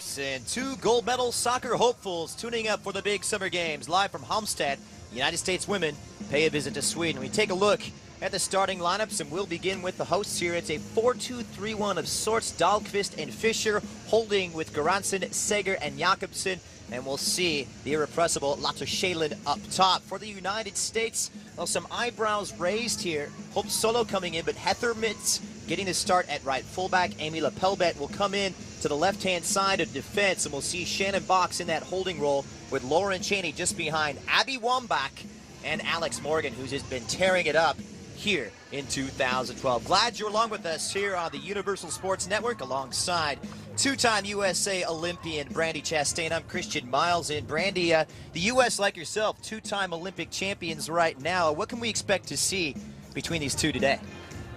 And two gold medal soccer hopefuls tuning up for the big summer games live from Halmstad. United States women pay a visit to Sweden. We take a look at the starting lineups, and we'll begin with the hosts here. It's a 4-2-3-1 of sorts. Dahlqvist and Fischer holding with Göransson, Seger, and Jakobsen. And we'll see the irrepressible Lotta Schälin up top. For the United States, well, some eyebrows raised here. Hope Solo coming in, but Heather Mitz getting the start at right fullback. Amy Lepelbet will come in to the left-hand side of defense, and we'll see Shannon Box in that holding role with Lauren Cheney just behind Abby Wambach and Alex Morgan, who's just been tearing it up here in 2012. Glad you're along with us here on the Universal Sports Network alongside two-time USA Olympian Brandi Chastain. I'm Christian Miles in. Brandi, the U.S., like yourself, two-time Olympic champions right now. What can we expect to see between these two today?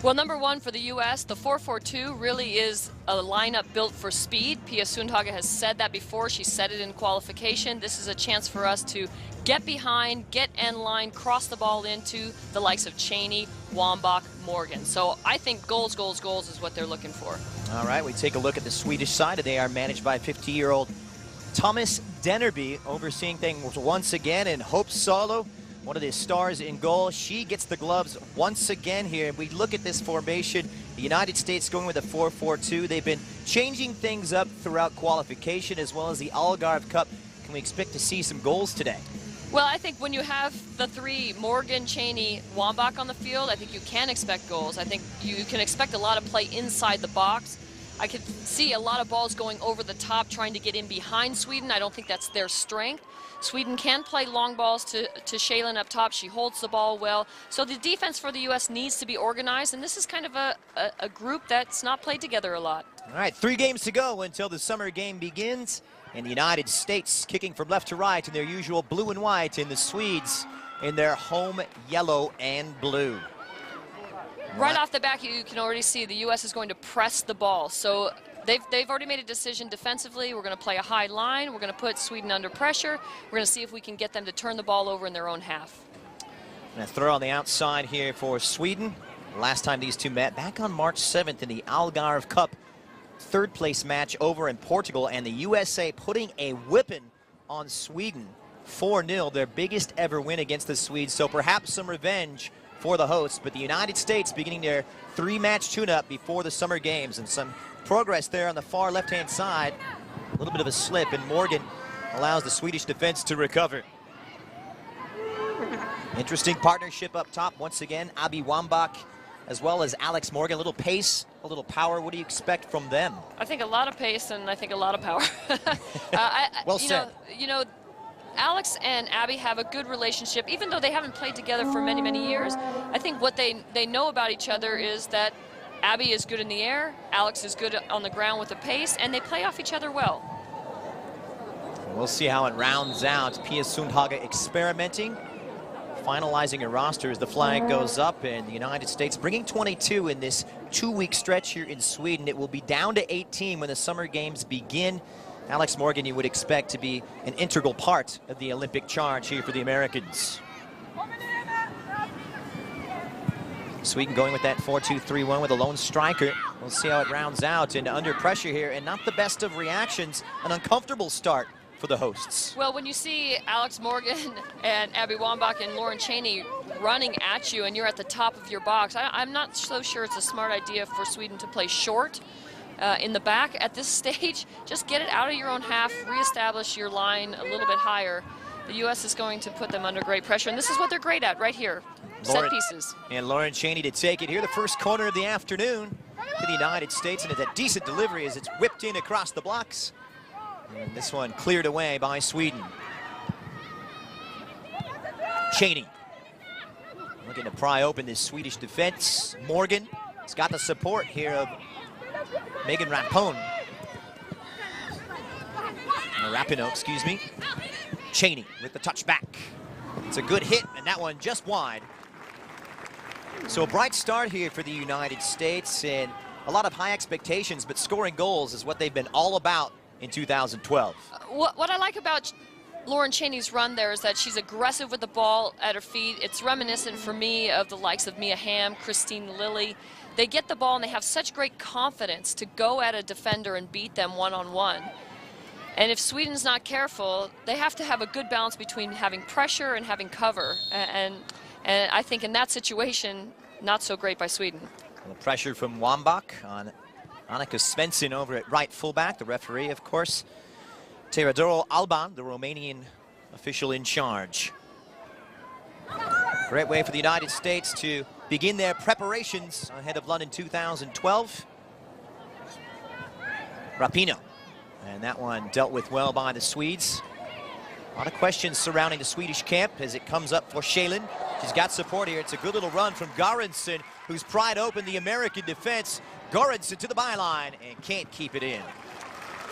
Well, number one for the U.S., the 4-4-2 really is a lineup built for speed. Pia Sundhage has said that before. She said it in qualification. This is a chance for us to get behind, get end line, cross the ball into the likes of Cheney, Wambach, Morgan. So I think goals, goals, goals is what they're looking for. All right, we take a look at the Swedish side. They are managed by 50-year-old Thomas Dennerby, overseeing things once again, and Hope Solo, one of the stars in goal. She gets the gloves once again here. We look at this formation. The United States going with a 4-4-2. They've been changing things up throughout qualification as well as the Algarve Cup. Can we expect to see some goals today? Well, I think when you have the three, Morgan, Cheney, Wambach on the field, I think you can expect goals. I think you can expect a lot of play inside the box. I could see a lot of balls going over the top, trying to get in behind Sweden. I don't think that's their strength. Sweden can play long balls to Schälin up top. She holds the ball well. So the defense for the U.S. needs to be organized, and this is kind of a group that's not played together a lot. All right, 3 games to go until the summer game begins. And the United States kicking from left to right in their usual blue and white, and the Swedes in their home yellow and blue. Right off the back, you can already see the U.S. is going to press the ball. So they've already made a decision defensively. We're going to play a high line. We're going to put Sweden under pressure. We're going to see if we can get them to turn the ball over in their own half. And a throw on the outside here for Sweden. Last time these two met back on March 7th in the Algarve Cup third place match over in Portugal, and the USA putting a whipping on Sweden, 4-0, their biggest ever win against the Swedes. So perhaps some revenge for the hosts, but the United States beginning their 3-match tune-up before the summer games, and some progress there on the far left-hand side. A little bit of a slip, and Morgan allows the Swedish defense to recover. Interesting partnership up top once again. Abby Wambach as well as Alex Morgan. A little pace, a little power. What do you expect from them? I think a lot of pace, and I think a lot of power. Well said. You know, Alex and Abby have a good relationship, even though they haven't played together for many, many years. I think what they know about each other is that Abby is good in the air, Alex is good on the ground with the pace, and they play off each other well. We'll see how it rounds out. Pia Sundhage experimenting, finalizing a roster as the flag goes up, and the United States bringing 22 in this 2-week stretch here in Sweden. It will be down to 18 when the summer games begin. Alex Morgan, you would expect to be an integral part of the Olympic charge here for the Americans. Sweden going with that 4-2-3-1 with a lone striker. We'll see how it rounds out, and under pressure here, and not the best of reactions, an uncomfortable start for the hosts. Well, when you see Alex Morgan and Abby Wambach and Lauren Cheney running at you and you're at the top of your box, I'm not so sure it's a smart idea for Sweden to play short in the back at this stage. Just get it out of your own half, reestablish your line a little bit higher. The U.S. is going to put them under great pressure, and this is what they're great at right here, set pieces. And Lauren Cheney to take it here, the first corner of the afternoon to the United States, and it's a decent delivery as it's whipped in across the blocks. And this one cleared away by Sweden. Cheney looking to pry open this Swedish defense. Morgan has got the support here of Megan Rapinoe, excuse me. Cheney with the touchback. It's a good hit, and that one just wide. So a bright start here for the United States, and a lot of high expectations, but scoring goals is what they've been all about in 2012. What I like about Lauren Cheney's run there is that she's aggressive with the ball at her feet. It's reminiscent for me of the likes of Mia Hamm, Christine Lilly. They get the ball and they have such great confidence to go at a defender and beat them one-on-one. And if Sweden's not careful, they have to have a good balance between having pressure and having cover. And I think in that situation, not so great by Sweden. The pressure from Wambach on Annika Svensson over at right fullback. The referee, of course, Teodoro Alban, the Romanian official in charge. Great way for the United States to begin their preparations ahead of London 2012. Rapinoe. And that one dealt with well by the Swedes. A lot of questions surrounding the Swedish camp as it comes up for Shalin. She's got support here. It's a good little run from Göransson, who's pried open the American defense. Göransson to the byline and can't keep it in.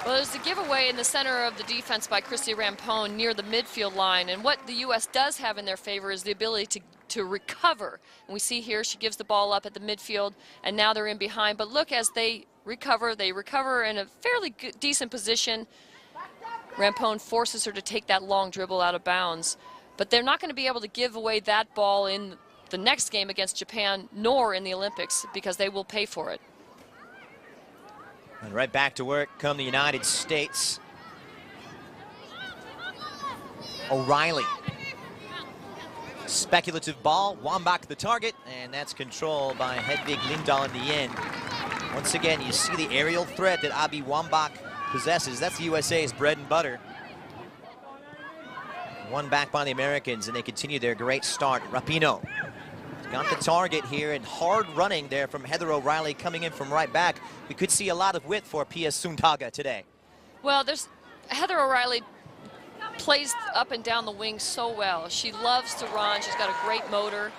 Well, there's a giveaway in the center of the defense by Christy Rampone near the midfield line. And what the U.S. does have in their favor is the ability to recover. And we see here she gives the ball up at the midfield, and now they're in behind. But look, as they recover in a fairly good, decent position. Rampone forces her to take that long dribble out of bounds. But they're not going to be able to give away that ball in the next game against Japan, nor in the Olympics, because they will pay for it. And right back to work come the United States. O'Reilly. Speculative ball, Wambach the target, and that's controlled by Hedvig Lindahl in the end. Once again, you see the aerial threat that Abby Wambach possesses. That's the USA's bread and butter. One back by the Americans, and they continue their great start. Rapinoe got the target here, and hard running there from Heather O'Reilly coming in from right back. We could see a lot of width for Pia Sundhage today. Well, Heather O'Reilly plays up and down the wing so well. She loves to run. She's got a great motor.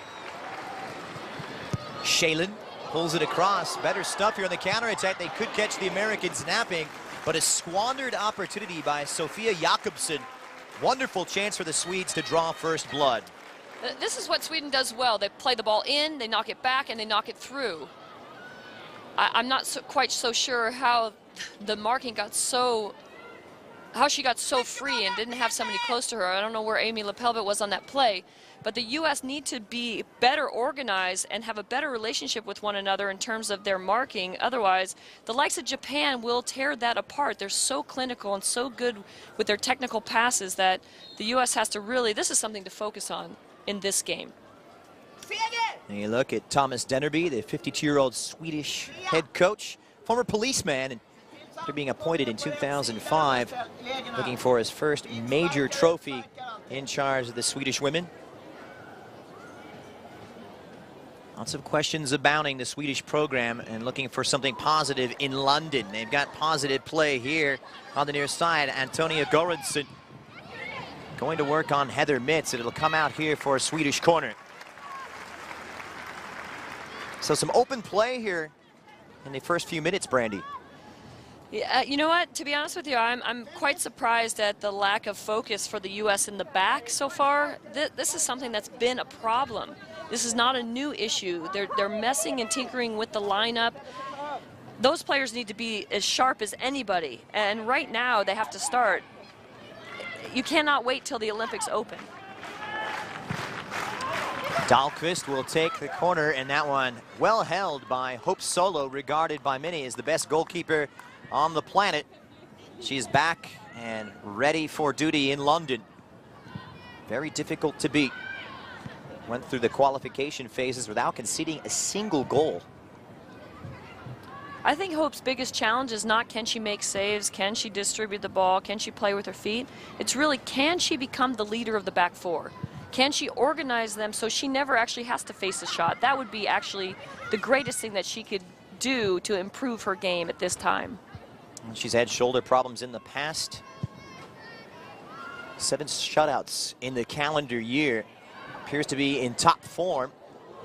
Shalin pulls it across. Better stuff here on the counterattack. They could catch the Americans napping, but a squandered opportunity by Sofia Jakobsson. Wonderful chance for the Swedes to draw first blood. This is what Sweden does well. They play the ball in, they knock it back, and they knock it through. I'm not quite so sure how the marking got so, how she got so free and didn't have somebody close to her. I don't know where Amy Lepelvet was on that play. But the U.S. need to be better organized and have a better relationship with one another in terms of their marking. Otherwise, the likes of Japan will tear that apart. They're so clinical and so good with their technical passes that the U.S. has to really, this is something to focus on in this game. And you look at Thomas Dennerby, the 52-year-old Swedish head coach, former policeman, and after being appointed in 2005, looking for his first major trophy in charge of the Swedish women. Lots of questions abounding the Swedish program and looking for something positive in London. They've got positive play here on the near side. Antonia Göransson going to work on Heather Mitz, and it'll come out here for a Swedish corner. So some open play here in the first few minutes, Brandy. Yeah, you know what? To be honest with you, I'm quite surprised at the lack of focus for the U.S. in the back so far. This is something that's been a problem. This is not a new issue. They're messing and tinkering with the lineup. Those players need to be as sharp as anybody, and right now they have to start. You cannot wait till the Olympics open. Dahlqvist will take the corner, and that one well held by Hope Solo, regarded by many as the best goalkeeper on the planet. She's back and ready for duty in London. Very difficult to beat. Went through the qualification phases without conceding a single goal. I think Hope's biggest challenge is not can she make saves, can she distribute the ball, can she play with her feet. It's really can she become the leader of the back four? Can she organize them so she never actually has to face a shot? That would be actually the greatest thing that she could do to improve her game at this time. She's had shoulder problems in the past. 7 shutouts in the calendar year. Appears to be in top form.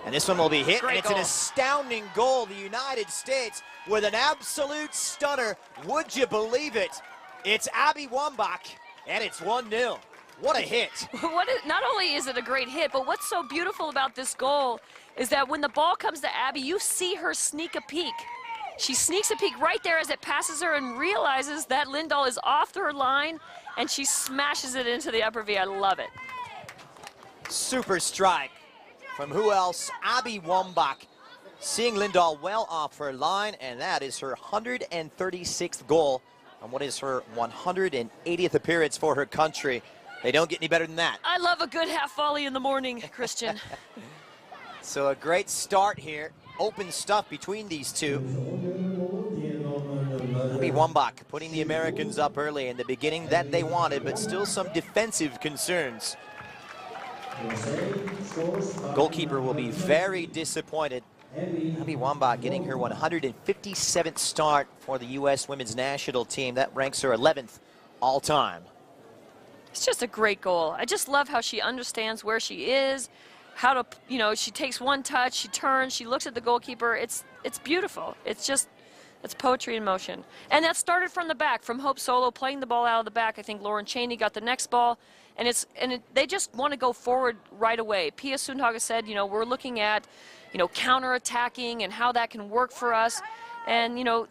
And this one will be hit, Great and it's goal. an astounding goal. The United States with an absolute stunner. Would you believe it? It's Abby Wambach, and it's 1-0. What a hit. Not only is it a great hit, but what's so beautiful about this goal is that when the ball comes to Abby, you see her sneak a peek. She sneaks a peek right there as it passes her and realizes that Lindahl is off her line, and she smashes it into the upper V. I love it. Super strike from who else? Abby Wambach, seeing Lindahl well off her line, and that is her 136th goal on what is her 180th appearance for her country. They don't get any better than that. I love a good half volley in the morning, Christian. So a great start here. Open stuff between these two. Wambach putting the Americans up early in the beginning that they wanted, but still some defensive concerns. Goalkeeper will be very disappointed. Wambach getting her 157th start for the U.S. women's national team. That ranks her 11th all time. It's just a great goal. I just love how she understands where she is, how to, you know, she takes one touch, she turns, she looks at the goalkeeper. It's beautiful. It's poetry in motion. And that started from the back, from Hope Solo playing the ball out of the back. I think Lauren Cheney got the next ball, and they just want to go forward right away. Pia Sundhage said, you know, we're looking at, you know, counter-attacking and how that can work for us. And, you know,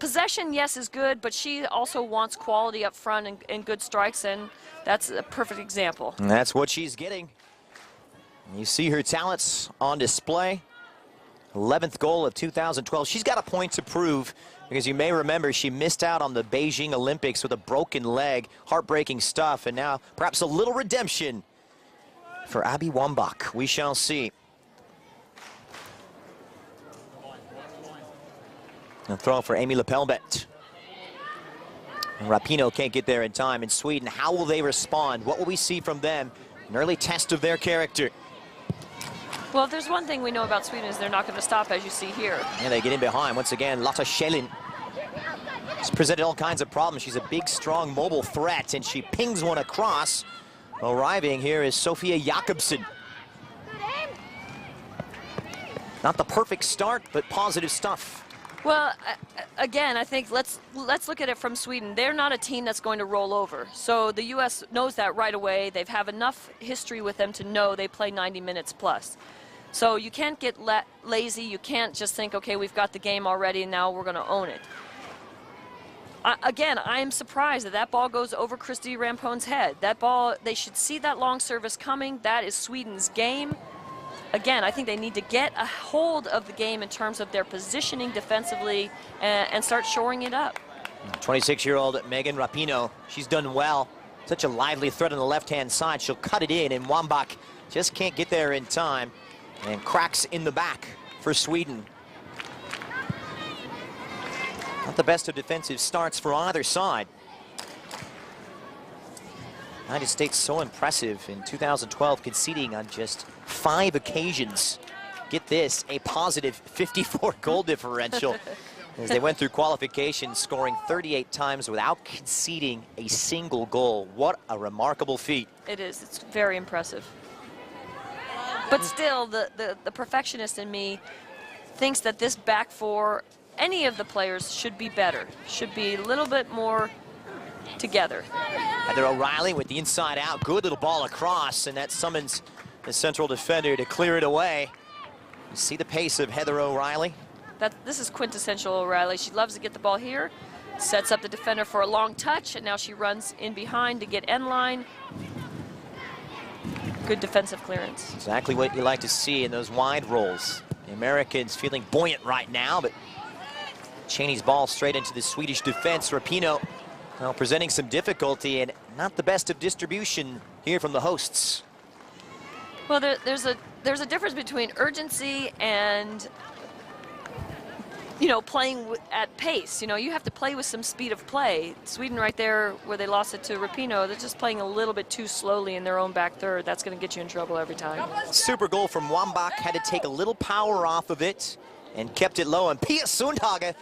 possession, yes, is good, but she also wants quality up front and good strikes, and that's a perfect example. And that's what she's getting. You see her talents on display. 11th goal of 2012. She's got a point to prove, because you may remember she missed out on the Beijing Olympics with a broken leg. Heartbreaking stuff, and now perhaps a little redemption for Abby Wambach. We shall see. A throw for Amy Lepelbet. And Rapinoe can't get there in time in Sweden. How will they respond? What will we see from them? An early test of their character. Well, if there's one thing we know about Sweden is they're not going to stop, as you see here. And they get in behind. Once again, Lotta Schellin. She's presented all kinds of problems. She's a big, strong, mobile threat, and she pings one across. Arriving here is Sophia Jakobsen. Not the perfect start, but positive stuff. Well, again, I think let's look at it from Sweden. They're not a team that's going to roll over. So the U.S. knows that right away. They have enough history with them to know they play 90 minutes plus. So you can't get lazy. You can't just think, okay, we've got the game already, and now we're going to own it. Again, I am surprised that ball goes over Christy Rampone's head. That ball, they should see that long service coming. That is Sweden's game. Again, I think they need to get a hold of the game in terms of their positioning defensively and start shoring it up. 26-year-old Megan Rapinoe, she's done well. Such a lively threat on the left-hand side. She'll cut it in, and Wambach just can't get there in time. And cracks in the back for Sweden. Not the best of defensive starts for either side. United States so impressive in 2012, conceding on just 5 occasions. Get this, a positive 54 goal differential as they went through qualification, scoring 38 times without conceding a single goal. What a remarkable feat. It is. It's very impressive. But still, the perfectionist in me thinks that this back four, any of the players, should be better, should be a little bit more together. Heather O'Reilly with the inside out, good little ball across, and that summons the central defender to clear it away. You see the pace of Heather O'Reilly. This is quintessential O'Reilly. She loves to get the ball here, sets up the defender for a long touch, and now she runs in behind to get end line. Good defensive clearance. Exactly what you like to see in those wide rolls. The Americans feeling buoyant right now, but Cheney's ball straight into the Swedish defense. Rapinoe presenting some difficulty, and not the best of distribution here from the hosts. Well, there's a difference between urgency and, you know, playing at pace. You know, you have to play with some speed of play. Sweden right there, where they lost it to Rapinoe, they're just playing a little bit too slowly in their own back third. That's going to get you in trouble every time. Super goal from Wambach, had to take a little power off of it and kept it low. And Pia Sundhage,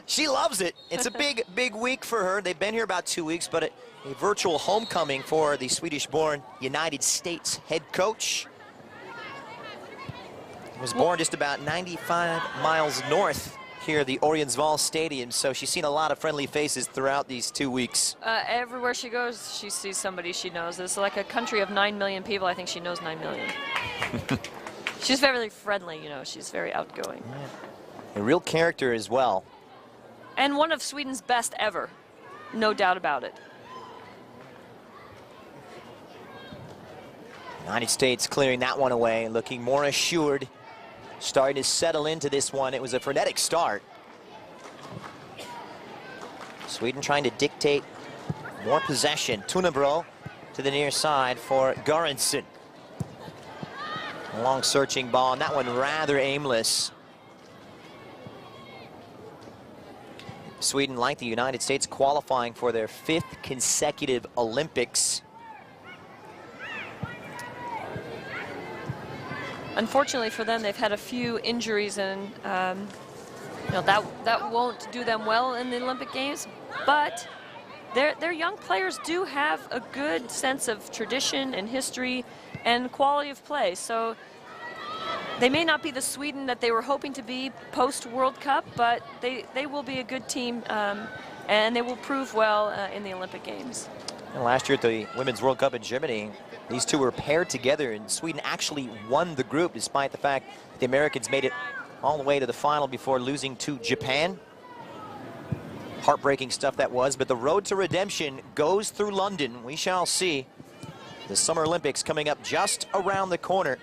she loves it. It's a big week for her. They've been here about 2 weeks, but a virtual homecoming for the Swedish-born United States head coach. Was born just about 95 miles north here at the Oriensval Stadium, so she's seen a lot of friendly faces throughout these 2 weeks. Everywhere she goes, she sees somebody she knows. It's like a country of 9 million people. I think she knows 9 million. She's very friendly, you know. She's very outgoing. A real character as well. And one of Sweden's best ever. No doubt about it. United States clearing that one away, looking more assured. Starting to settle into this one. It was a frenetic start. Sweden trying to dictate more possession. Tunebro to the near side for Göransson. A long searching ball, and that one rather aimless. Sweden, like the United States, qualifying for their 5th consecutive Olympics. Unfortunately for them, they've had a few injuries, and you know, that won't do them well in the Olympic Games. But their young players do have a good sense of tradition and history and quality of play. So they may not be the Sweden that they were hoping to be post-World Cup, but they will be a good team, and they will prove well in the Olympic Games. And last year at the Women's World Cup in Germany, these two were paired together, and Sweden actually won the group, despite the fact the Americans made it all the way to the final before losing to Japan. Heartbreaking stuff that was, but the road to redemption goes through London. We shall see. The Summer Olympics coming up just around the corner.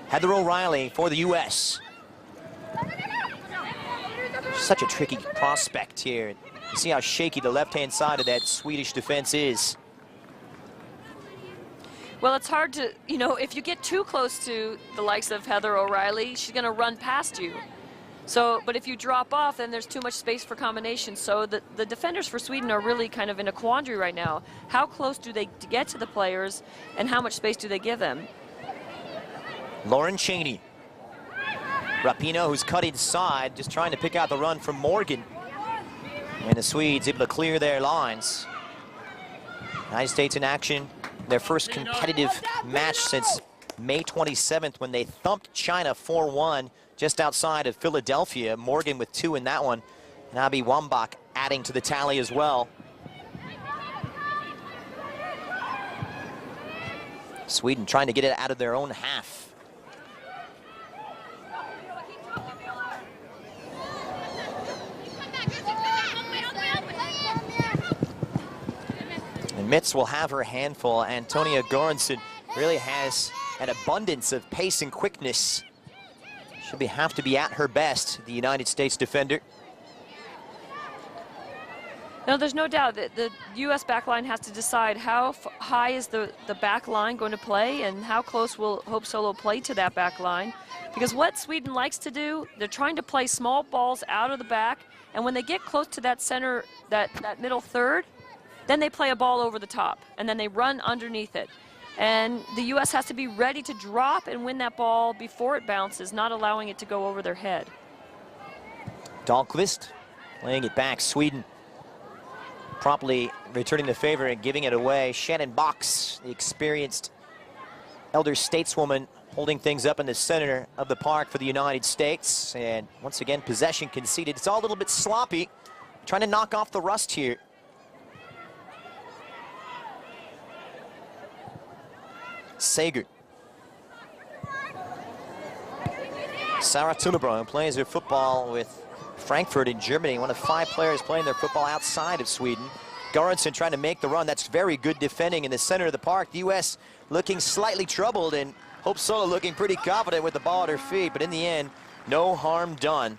Heather O'Reilly for the U.S. Such a tricky prospect here. You see how shaky the left-hand side of that Swedish defense is. Well, it's hard to, you know, if you get too close to the likes of Heather O'Reilly, she's going to run past you. So, but if you drop off, then there's too much space for combinations. So the defenders for Sweden are really kind of in a quandary right now. How close do they get to the players, and how much space do they give them? Lauren Cheney. Rapinoe, who's cut inside, just trying to pick out the run from Morgan. And the Swedes able to clear their lines. United States in action. Their first competitive match since May 27th when they thumped China 4-1 just outside of Philadelphia. Morgan with 2 in that one. And Abby Wambach adding to the tally as well. Sweden trying to get it out of their own half. And Mitz will have her handful. Antonia Göransson really has an abundance of pace and quickness. She'll have to be at her best, the United States defender. No, there's no doubt that the U.S. backline has to decide how high is the back line going to play, and how close will Hope Solo play to that back line. Because what Sweden likes to do, they're trying to play small balls out of the back, and when they get close to that center, that middle third, then they play a ball over the top, and then they run underneath it. And the U.S. has to be ready to drop and win that ball before it bounces, not allowing it to go over their head. Dahlqvist laying it back. Sweden promptly returning the favor and giving it away. Shannon Box, the experienced elder stateswoman, holding things up in the center of the park for the United States. And once again, possession conceded. It's all a little bit sloppy. Trying to knock off the rust here. Sager. Sarah Tunebro plays her football with Frankfurt in Germany, one of 5 players playing their football outside of Sweden. Göransson trying to make the run. That's very good defending in the center of the park. The U.S. looking slightly troubled, and Hope Solo looking pretty confident with the ball at her feet, but in the end, no harm done.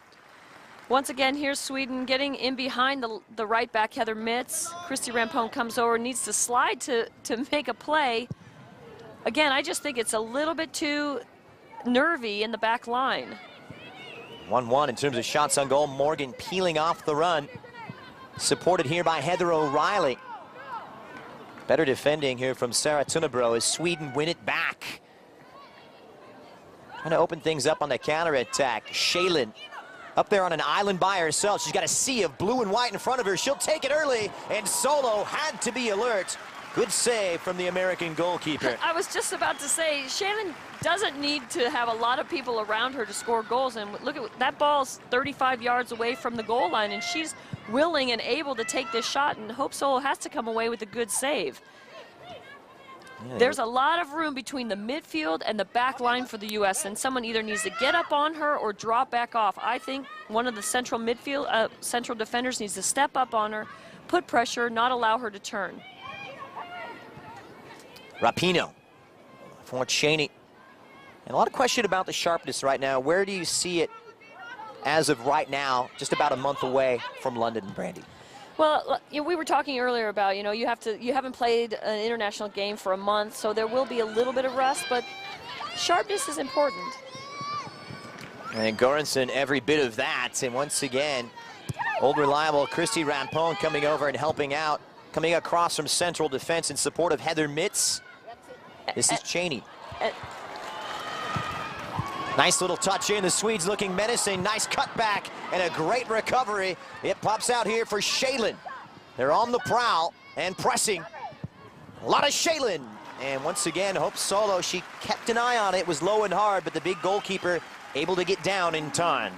Once again, here's Sweden getting in behind the right back, Heather Mitz. Christy Rampone comes over, needs to slide to make a play. Again, I just think it's a little bit too nervy in the back line. 1-1 in terms of shots on goal. Morgan peeling off the run. Supported here by Heather O'Reilly. Better defending here from Sarah Tunebro as Sweden win it back. Trying to open things up on the counterattack. Shaylin up there on an island by herself. She's got a sea of blue and white in front of her. She'll take it early, and Solo had to be alert. Good save from the American goalkeeper. I was just about to say, Shannon doesn't need to have a lot of people around her to score goals. And look at that, ball's 35 yards away from the goal line, and she's willing and able to take this shot, and Hope Solo has to come away with a good save. Yeah, there's a lot of room between the midfield and the back line for the U.S., and someone either needs to get up on her or drop back off. I think one of the central midfield, central defenders needs to step up on her, put pressure, not allow her to turn. Rapinoe for Cheney. And a lot of question about the sharpness right now. Where do you see it as of right now, just about a month away from London, Brandy? Well, you know, we were talking earlier about, you know, you haven't played an international game for a month, so there will be a little bit of rust, but sharpness is important. And Goranson, every bit of that. And once again, old reliable Christy Rampone coming over and helping out, coming across from central defense in support of Heather Mitz. This is Cheney. Nice little touch in. The Swedes looking menacing. Nice cutback and a great recovery. It pops out here for Shaylin. They're on the prowl and pressing. A lot of Shaylin. And once again, Hope Solo, she kept an eye on it. It was low and hard, but the big goalkeeper able to get down in time.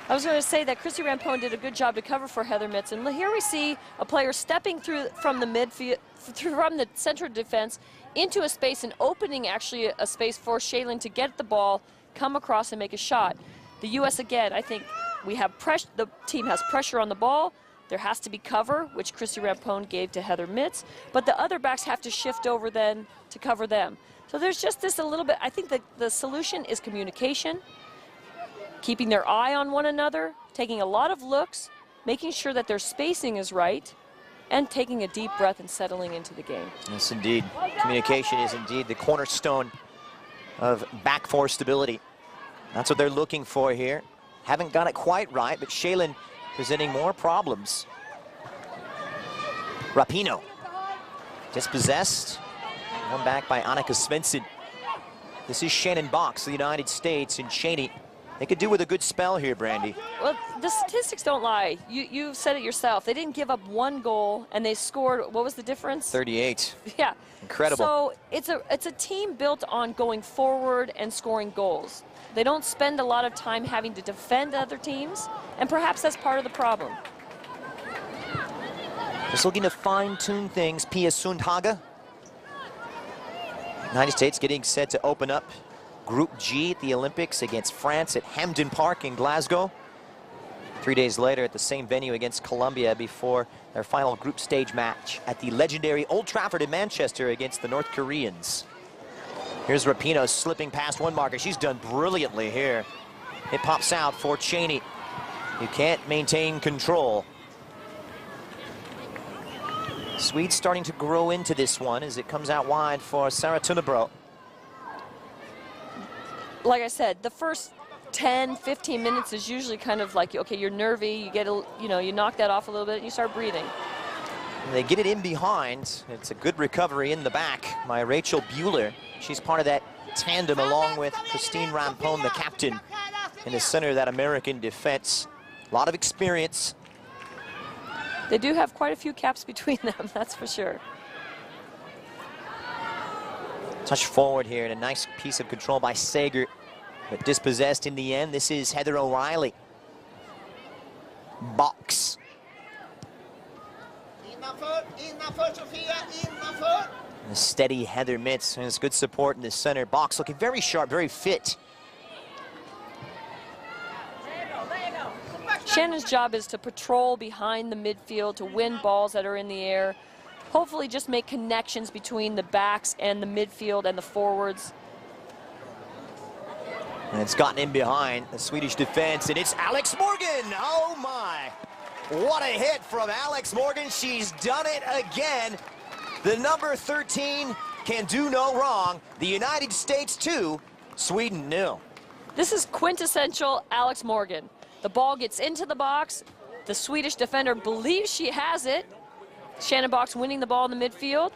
I was going to say that Christy Rampone did a good job to cover for Heather Mitz. And here we see a player stepping through from the midfield, from the central defense into a space and opening actually a space for Shaylin to get the ball, come across and make a shot. The U.S. again, I think we have pressure. The team has pressure on the ball. There has to be cover, which Christy Rampone gave to Heather Mitz, but the other backs have to shift over then to cover them. So there's just this a little bit. I think that the solution is communication, keeping their eye on one another, taking a lot of looks, making sure that their spacing is right, and taking a deep breath and settling into the game. Yes, indeed. Communication is indeed the cornerstone of back four stability. That's what they're looking for here. Haven't got it quite right, but Shaylin presenting more problems. Rapinoe dispossessed. One back by Annika Svensson. This is Shannon Box, the United States, and Cheney. They could do with a good spell here, Brandy. Well, the statistics don't lie. You said it yourself. They didn't give up one goal, and they scored, what was the difference? 38. Yeah. Incredible. So it's a team built on going forward and scoring goals. They don't spend a lot of time having to defend other teams, and perhaps that's part of the problem. Just looking to fine-tune things, Pia Sundhage. United States getting set to open up Group G at the Olympics against France at Hampden Park in Glasgow. 3 days later at the same venue against Colombia before their final group stage match at the legendary Old Trafford in Manchester against the North Koreans. Here's Rapinoe slipping past one marker. She's done brilliantly here. It pops out for Cheney. You can't maintain control. Swedes starting to grow into this one as it comes out wide for Sarah Tunnebro. Like I said, the first 10, 15 minutes is usually kind of like, okay, you're nervy, you get a, you knock that off a little bit and you start breathing. And they get it in behind. It's a good recovery in the back by Rachel Buehler. She's part of that tandem along with Christine Rampone, the captain, in the center of that American defense. A lot of experience. They do have quite a few caps between them, that's for sure. Touch forward here and a nice piece of control by Sager, but dispossessed in the end. This is Heather O'Reilly. Box. A steady Heather Mitz, and it's good support in the center. Box looking very sharp, very fit. Shannon's job is to patrol behind the midfield, to win balls that are in the air. Hopefully just make connections between the backs and the midfield and the forwards. And it's gotten in behind the Swedish defense, and it's Alex Morgan. Oh my, what a hit from Alex Morgan. She's done it again. The number 13 can do no wrong. The United States 2, Sweden 0. This is quintessential Alex Morgan. The ball gets into the box. The Swedish defender believes she has it. Shannon Box winning the ball in the midfield.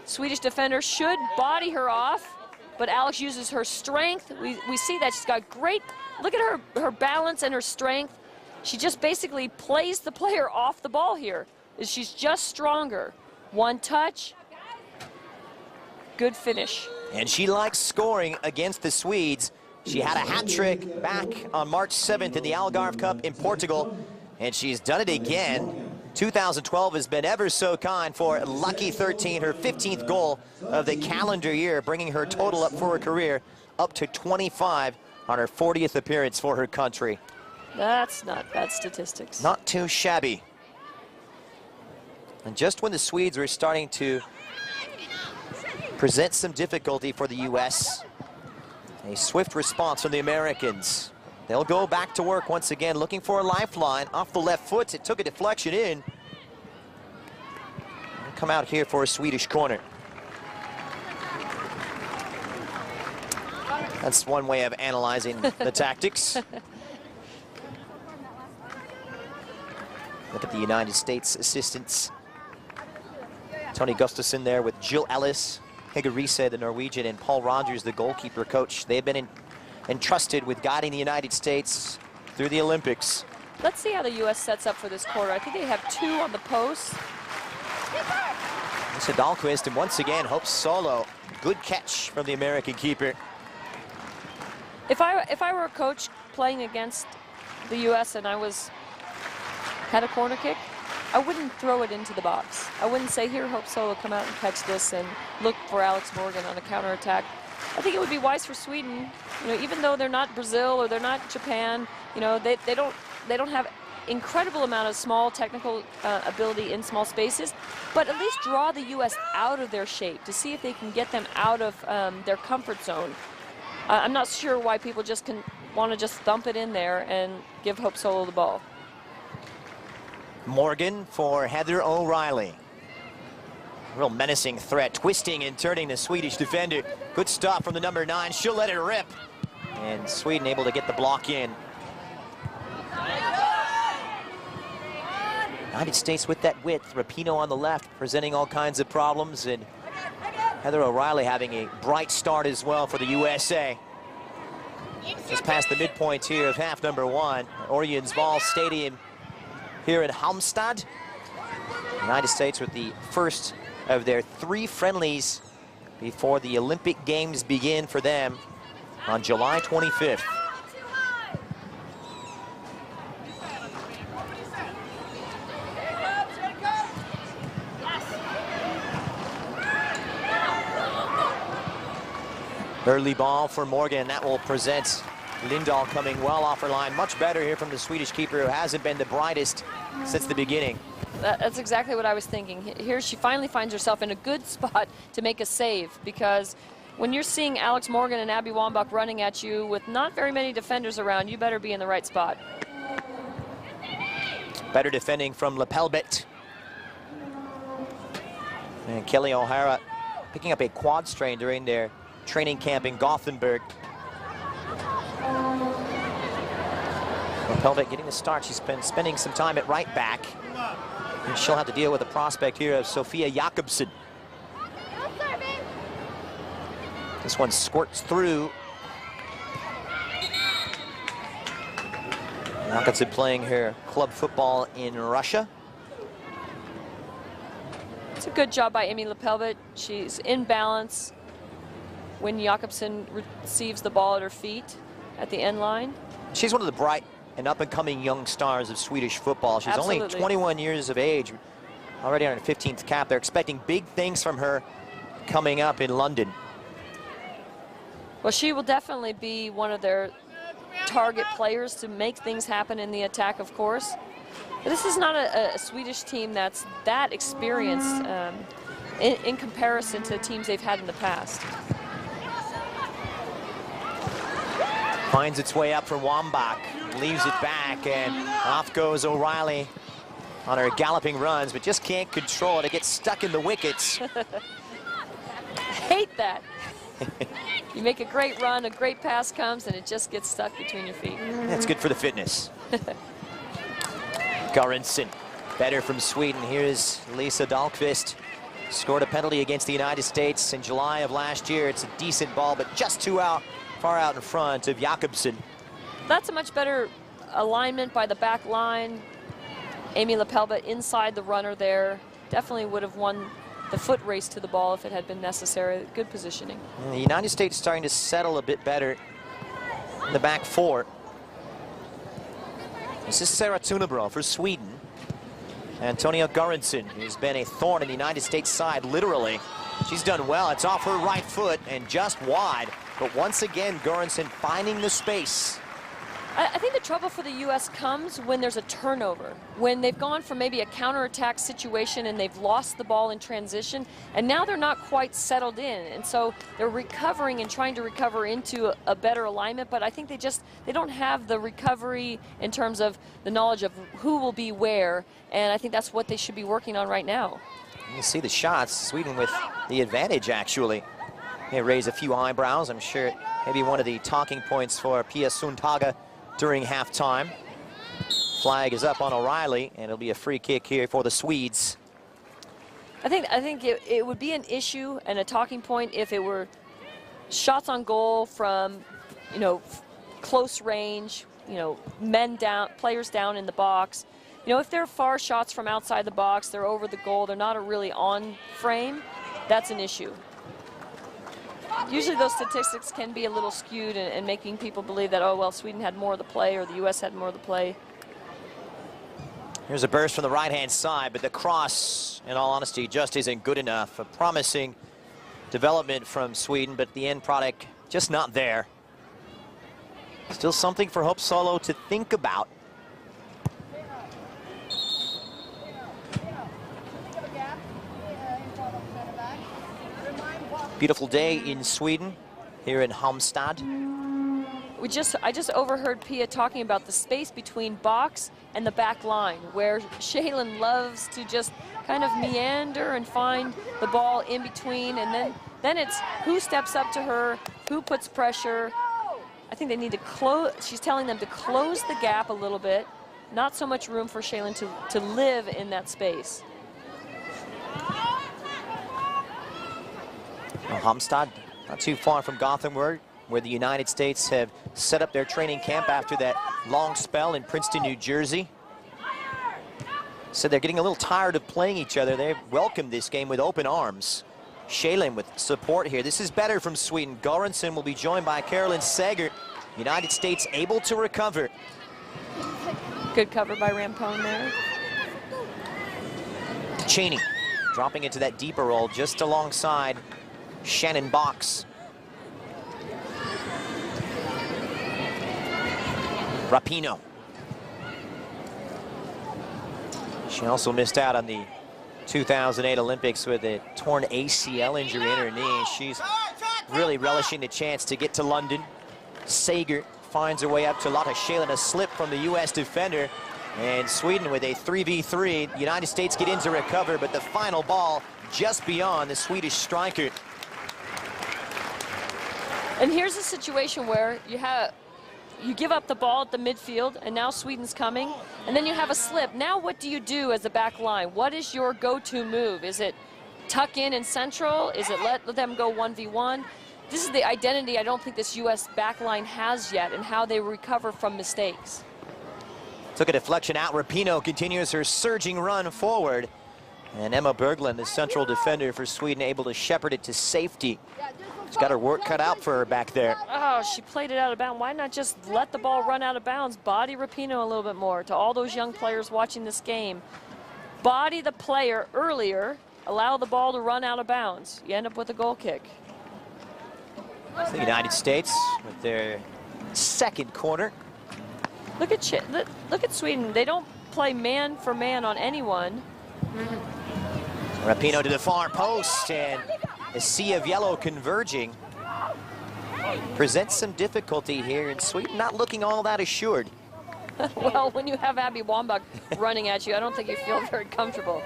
Swedish defender should body her off, but Alex uses her strength. We see that she's got great, look at her balance and her strength. She just basically plays the player off the ball here. She's just stronger. One touch, good finish. And she likes scoring against the Swedes. She had a hat trick back on March 7th in the Algarve Cup in Portugal, and she's done it again. 2012 has been ever so kind for Lucky 13, her 15th goal of the calendar year, bringing her total up for her career up to 25 on her 40th appearance for her country. That's not bad statistics. Not too shabby. And just when the Swedes were starting to present some difficulty for the U.S., a swift response from the Americans. They'll go back to work once again, looking for a lifeline off the left foot. It took a deflection in. come out here for a Swedish corner. That's one way of analyzing the tactics. Look at the United States assistants. Tony Gustafsson there with Jill Ellis, Hege Riise, the Norwegian, and Paul Rogers, the goalkeeper coach. They've been entrusted with guiding the United States through the Olympics. Let's see how the U.S. sets up for this quarter. I think they have 2 on the post. Lisa Dahlquist, and once again, Hope Solo. Good catch from the American keeper. If I were a coach playing against the U.S. and I had a corner kick, I wouldn't throw it into the box. I wouldn't say, here, Hope Solo, come out and catch this and look for Alex Morgan on a counterattack. I think it would be wise for Sweden, you know, even though they're not Brazil or they're not Japan, you know, they don't have incredible amount of small technical ability in small spaces, but at least draw the U.S. out of their shape to see if they can get them out of their comfort zone. I'm not sure why people just want to just thump it in there and give Hope Solo the ball. Morgan for Heather O'Reilly. Real menacing threat, twisting and turning the Swedish defender. Good stop from the number 9. She'll let it rip. And Sweden able to get the block in. United States with that width. Rapinoe on the left, presenting all kinds of problems. And Heather O'Reilly having a bright start as well for the USA. Just past the midpoint here of half number 1. Orionsval Stadium here in Halmstad. United States with the first of their 3 friendlies before the Olympic Games begin for them on July 25th. Early ball for Morgan. That will present Lindahl coming well off her line. Much better here from the Swedish keeper, who hasn't been the brightest since the beginning. That's exactly what I was thinking. Here she finally finds herself in a good spot to make a save, because when you're seeing Alex Morgan and Abby Wambach running at you with not very many defenders around, you better be in the right spot. Better defending from Lepelbet. And Kelly O'Hara picking up a quad strain during their training camp in Gothenburg. Lepelbet getting the start. She's been spending some time at right back. And she'll have to deal with the prospect here of Sofia Jakobsen. This one squirts through. Jakobsen playing her club football in Russia. It's a good job by Amy Lepelbet. She's in balance when Jakobsen receives the ball at her feet at the end line. She's one of the bright and up-and-coming young stars of Swedish football. She's Absolutely. only 21 years of age, already on her 15th cap. They're expecting big things from her coming up in London. Well, she will definitely be one of their target players to make things happen in the attack, of course. But this is not a Swedish team that's that experienced in comparison to teams they've had in the past. Finds its way up for Wambach, leaves it back, and off goes O'Reilly on her galloping runs, but just can't control it. It gets stuck in the wickets. Hate that. You make a great run, a great pass comes, and it just gets stuck between your feet. That's good for the fitness. Göransson, better from Sweden. Here's Lisa Dahlquist. Scored a penalty against the United States in July of last year. It's a decent ball, but just too far out in front of Jakobsen. That's a much better alignment by the back line. Amy Lepelbet inside the runner there. Definitely would have won the foot race to the ball if it had been necessary. Good positioning. And the United States starting to settle a bit better in the back 4. This is Sarah Tunebro for Sweden. Antonia Göransson, who's been a thorn in the United States side, literally. She's done well. It's off her right foot and just wide. But once again, Göransson finding the space. I think the trouble for the U.S. comes when there's a turnover, when they've gone from maybe a counterattack situation and they've lost the ball in transition, and now they're not quite settled in. And so they're recovering and trying to recover into a better alignment, but I think they don't have the recovery in terms of the knowledge of who will be where, and I think that's what they should be working on right now. You see the shots. Sweden with the advantage, actually. They raise a few eyebrows. I'm sure maybe one of the talking points for Pia Sundhage during halftime. Flag is up on O'Reilly, and it'll be a free kick here for the Swedes. I think it would be an issue and a talking point if it were shots on goal from, you know, close range, you know, men down, players down in the box. You know, if they're far shots from outside the box, they're over the goal, they're not really on frame, that's an issue. Usually those statistics can be a little skewed and making people believe that, oh, well, Sweden had more of the play or the U.S. had more of the play. Here's a burst from the right-hand side, but the cross, in all honesty, just isn't good enough. A promising development from Sweden, but the end product just not there. Still something for Hope Solo to think about. Beautiful day in Sweden, here in Halmstad. I just overheard Pia talking about the space between box and the back line, where Shaylin loves to just kind of meander and find the ball in between, and then it's who steps up to her, who puts pressure. I think they need to close. She's telling them to close the gap a little bit. Not so much room for Shaylin to live in that space. Well, Halmstad, not too far from Gothenburg, where the United States have set up their training camp after that long spell in Princeton, New Jersey. So they're getting a little tired of playing each other. They've welcomed this game with open arms. Shaylin with support here. This is better from Sweden. Göransson will be joined by Carolyn Seger. United States able to recover. Good cover by Rampone there. Cheney dropping into that deeper role just alongside Shannon Box. Rapinoe. She also missed out on the 2008 Olympics with a torn ACL injury in her knee. She's really relishing the chance to get to London. Sager finds her way up to Lotta Shaylin, a slip from the U.S. defender. And Sweden with a 3v3. The United States get in to recover, but the final ball just beyond the Swedish striker. And here's a situation where you give up the ball at the midfield, and now Sweden's coming, and then you have a slip. Now what do you do as a back line? What is your go-to move? Is it tuck in central? Is it let them go 1v1? This is the identity I don't think this U.S. back line has yet, and how they recover from mistakes. Took a deflection out. Rapinoe continues her surging run forward. And Emma Berglund, the central defender for Sweden, able to shepherd it to safety. She's got her work cut out for her back there. Oh, she played it out of bounds. Why not just let the ball run out of bounds? Body Rapinoe a little bit more. To all those young players watching this game, body the player earlier, allow the ball to run out of bounds. You end up with a goal kick. It's the United States with their second corner. Look at Sweden. They don't play man for man on anyone. Rapinoe to the far post, and a sea of yellow converging presents some difficulty here, and Sweden not looking all that assured. Well, when you have Abby Wambach running at you, I don't think you feel very comfortable.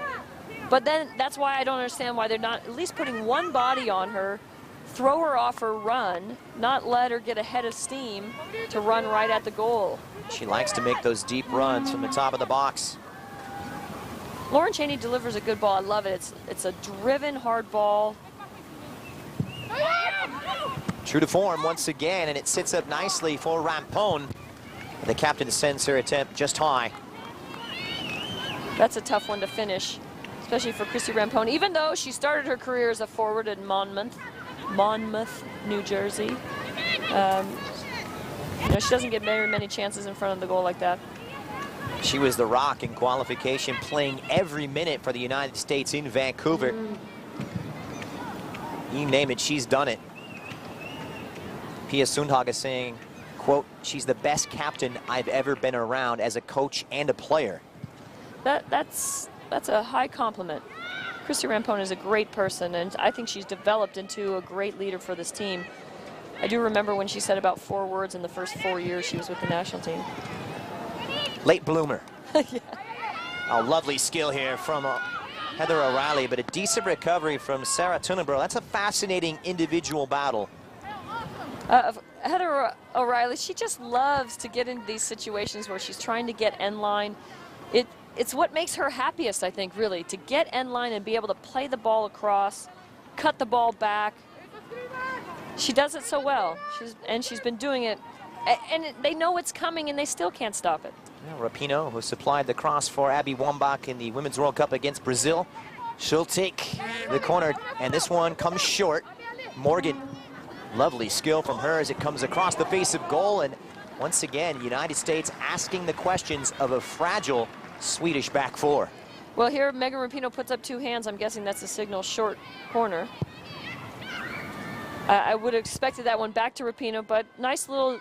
But then that's why I don't understand why they're not at least putting one body on her, throw her off her run, not let her get a head of steam to run right at the goal. She likes to make those deep runs from the top of the box. Lauren Cheney delivers a good ball. I love it. It's a driven, hard ball. True to form once again, and it sits up nicely for Rampone. The captain sends her attempt just high. That's a tough one to finish, especially for Christy Rampone, even though she started her career as a forward in Monmouth, New Jersey. You know, she doesn't get very many chances in front of the goal like that. She was the rock in qualification, playing every minute for the United States in Vancouver. You name it, she's done it. Pia Sundhage saying, quote, "She's the best captain I've ever been around as a coach and a player." That's a high compliment. Christy Rampone is a great person, and I think she's developed into a great leader for this team. I do remember when she said about 4 words in the first 4 years she was with the national team. Late bloomer. Yeah. A lovely skill here from Heather O'Reilly, but a decent recovery from Sarah Tunebro. That's a fascinating individual battle. Heather O'Reilly, she just loves to get into these situations where she's trying to get end line. It's what makes her happiest, I think, really, to get end line and be able to play the ball across, cut the ball back. She does it so well, she's been doing it, and they know it's coming and they still can't stop it. Yeah, Rapinoe, who supplied the cross for Abby Wambach in the Women's World Cup against Brazil. She'll take the corner, and this one comes short. Morgan, lovely skill from her as it comes across the face of goal, and once again, United States asking the questions of a fragile Swedish back four. Well, here Megan Rapinoe puts up 2 hands. I'm guessing that's a signal short corner. I would have expected that one back to Rapinoe, but nice little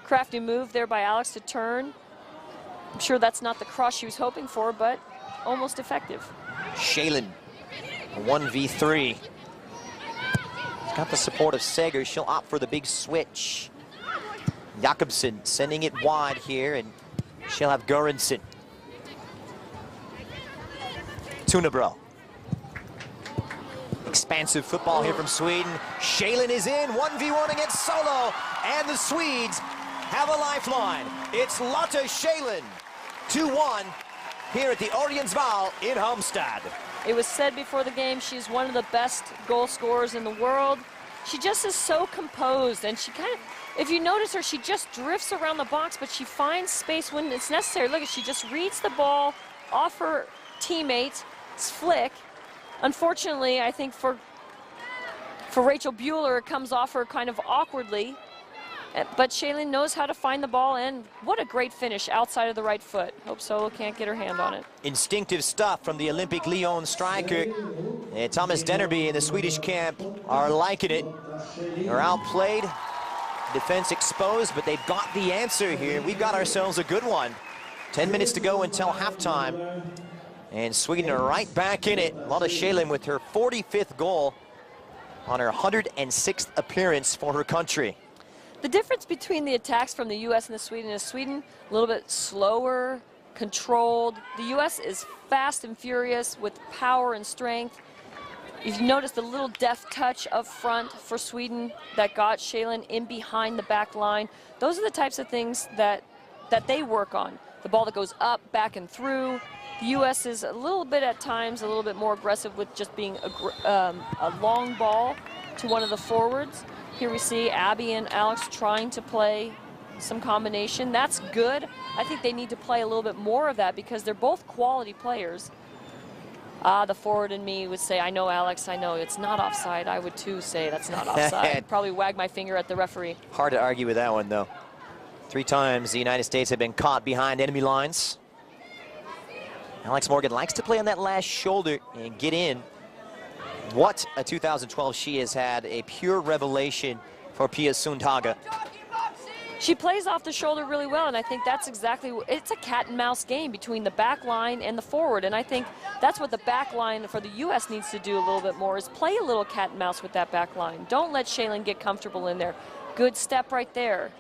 crafty move there by Alex to turn. I'm sure that's not the cross she was hoping for, but almost effective. Shalin, 1v3. She's got the support of Sager. She'll opt for the big switch. Jakobsen sending it wide here, and she'll have Göransson. Tunebro. Expansive football here from Sweden. Shalin is in, 1v1 against Solo, and the Swedes have a lifeline. It's Lotta Shalin, 2-1 here at the Oriensval in Halmstad. It was said before the game she's one of the best goal scorers in the world. She just is so composed, and she kind of, if you notice her, she just drifts around the box, but she finds space when it's necessary. Look, she just reads the ball off her teammate's flick. Unfortunately, I think for Rachel Bueller, it comes off her kind of awkwardly. But Shalin knows how to find the ball, and what a great finish outside of the right foot. Hope Solo can't get her hand on it. Instinctive stuff from the Olympic Lyon striker. And Thomas Dennerby in the Swedish camp are liking it. They're outplayed, defense exposed, but they've got the answer here. We've got ourselves a good one. 10 minutes to go until halftime. And Sweden are right back in it. Lotta Shalin with her 45th goal on her 106th appearance for her country. The difference between the attacks from the U.S. and the Sweden is Sweden a little bit slower, controlled. The U.S. is fast and furious with power and strength. You've noticed the little deft touch up front for Sweden that got Shalin in behind the back line. Those are the types of things that they work on. The ball that goes up, back, and through. The U.S. is a little bit at times a little bit more aggressive with just being a long ball to one of the forwards. Here we see Abby and Alex trying to play some combination. That's good. I think they need to play a little bit more of that because they're both quality players. The forward in me would say, I know, Alex, I know it's not offside. I would too say that's not offside. Probably wag my finger at the referee. Hard to argue with that one, though. 3 times the United States have been caught behind enemy lines. Alex Morgan likes to play on that last shoulder and get in. What a 2012 she has had, a pure revelation for Pia Sundhage. She plays off the shoulder really well, and I think that's exactly, it's a cat and mouse game between the back line and the forward, and I think that's what the back line for the U.S. needs to do a little bit more, is play a little cat and mouse with that back line. Don't let Shalin get comfortable in there. Good step right there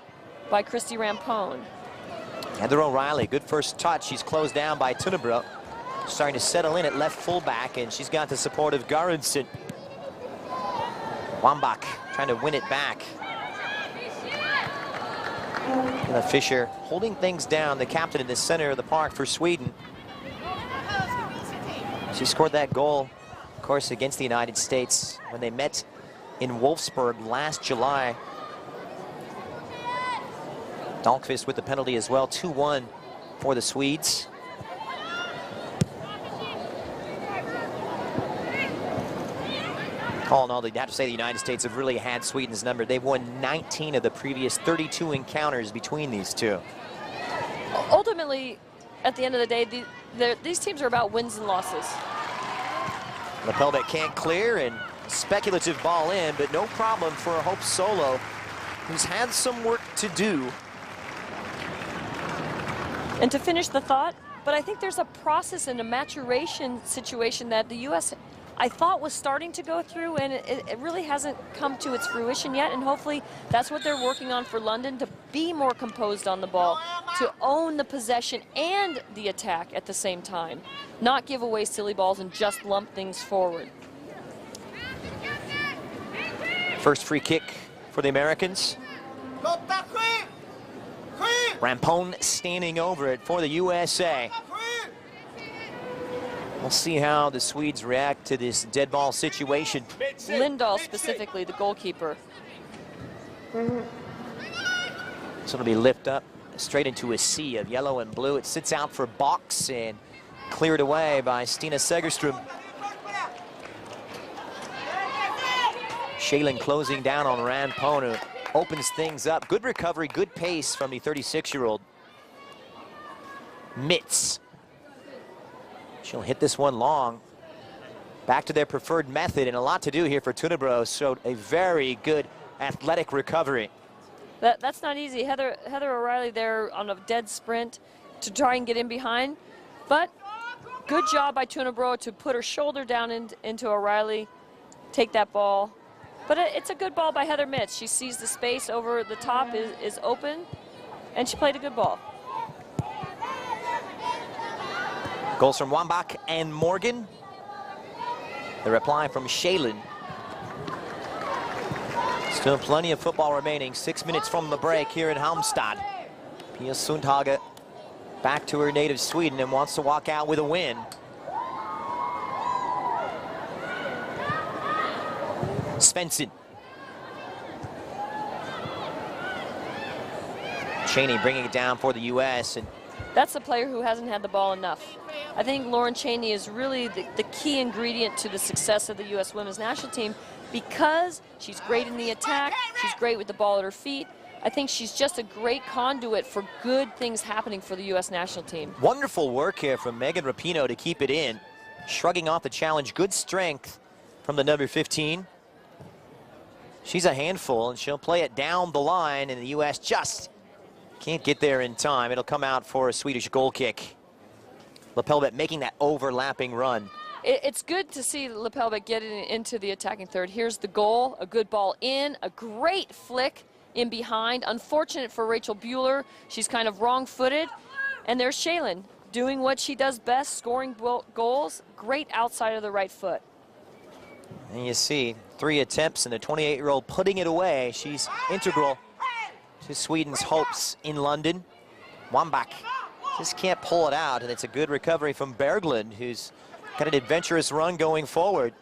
by Christy Rampone. Heather O'Reilly, good first touch. She's closed down by Tunebro. Starting to settle in at left fullback, and she's got the support of Göransson. Wambach trying to win it back. And Fisher holding things down, the captain in the center of the park for Sweden. She scored that goal, of course, against the United States when they met in Wolfsburg last July. Dahlqvist with the penalty as well, 2-1 for the Swedes. All in all, they'd have to say the United States have really had Sweden's number. They've won 19 of the previous 32 encounters between these two. Ultimately, at the end of the day, these teams are about wins and losses. Lapelbeck can't clear, and speculative ball in, but no problem for Hope Solo, who's had some work to do. And to finish the thought, but I think there's a process and a maturation situation that the U.S. I thought was starting to go through, and it really hasn't come to its fruition yet, and hopefully that's what they're working on for London, to be more composed on the ball, to own the possession and the attack at the same time, not give away silly balls and just lump things forward. First free kick for the Americans. Rampone standing over it for the USA. We'll see how the Swedes react to this dead ball situation. Lindahl specifically, the goalkeeper. So it'll be lifted up straight into a sea of yellow and blue. It sits out for box and cleared away by Stina Segerström. Shalen closing down on Rampone, who opens things up. Good recovery, good pace from the 36-year-old. Mitz. She'll hit this one long. Back to their preferred method, and a lot to do here for Tunebro. Showed a very good athletic recovery. That's not easy. Heather O'Reilly there on a dead sprint to try and get in behind. But good job by Tunebro to put her shoulder down into O'Reilly, take that ball. But it's a good ball by Heather Mitz. She sees the space over the top is open, and she played a good ball. Goals from Wambach and Morgan. The reply from Shalen. Still plenty of football remaining. 6 minutes from the break here in Halmstad. Pia Sundhage back to her native Sweden and wants to walk out with a win. Svensson. Cheney bringing it down for the U.S. and that's the player who hasn't had the ball enough. I think Lauren Cheney is really the key ingredient to the success of the U.S. women's national team, because she's great in the attack, she's great with the ball at her feet. I think she's just a great conduit for good things happening for the U.S. national team. Wonderful work here from Megan Rapinoe to keep it in. Shrugging off the challenge, good strength from the number 15. She's a handful, and she'll play it down the line, and the U.S. just can't get there in time. It'll come out for a Swedish goal kick. Lepelbeck making that overlapping run. It's good to see Lepelbeck getting into the attacking third. Here's the goal, a good ball in, a great flick in behind. Unfortunate for Rachel Bueller. She's kind of wrong-footed. And there's Shalen doing what she does best, scoring goals. Great outside of the right foot. And you see 3 attempts and the 28-year-old putting it away. She's integral to Sweden's hopes in London. Wambach just can't pull it out, and it's a good recovery from Berglund, who's got an adventurous run going forward.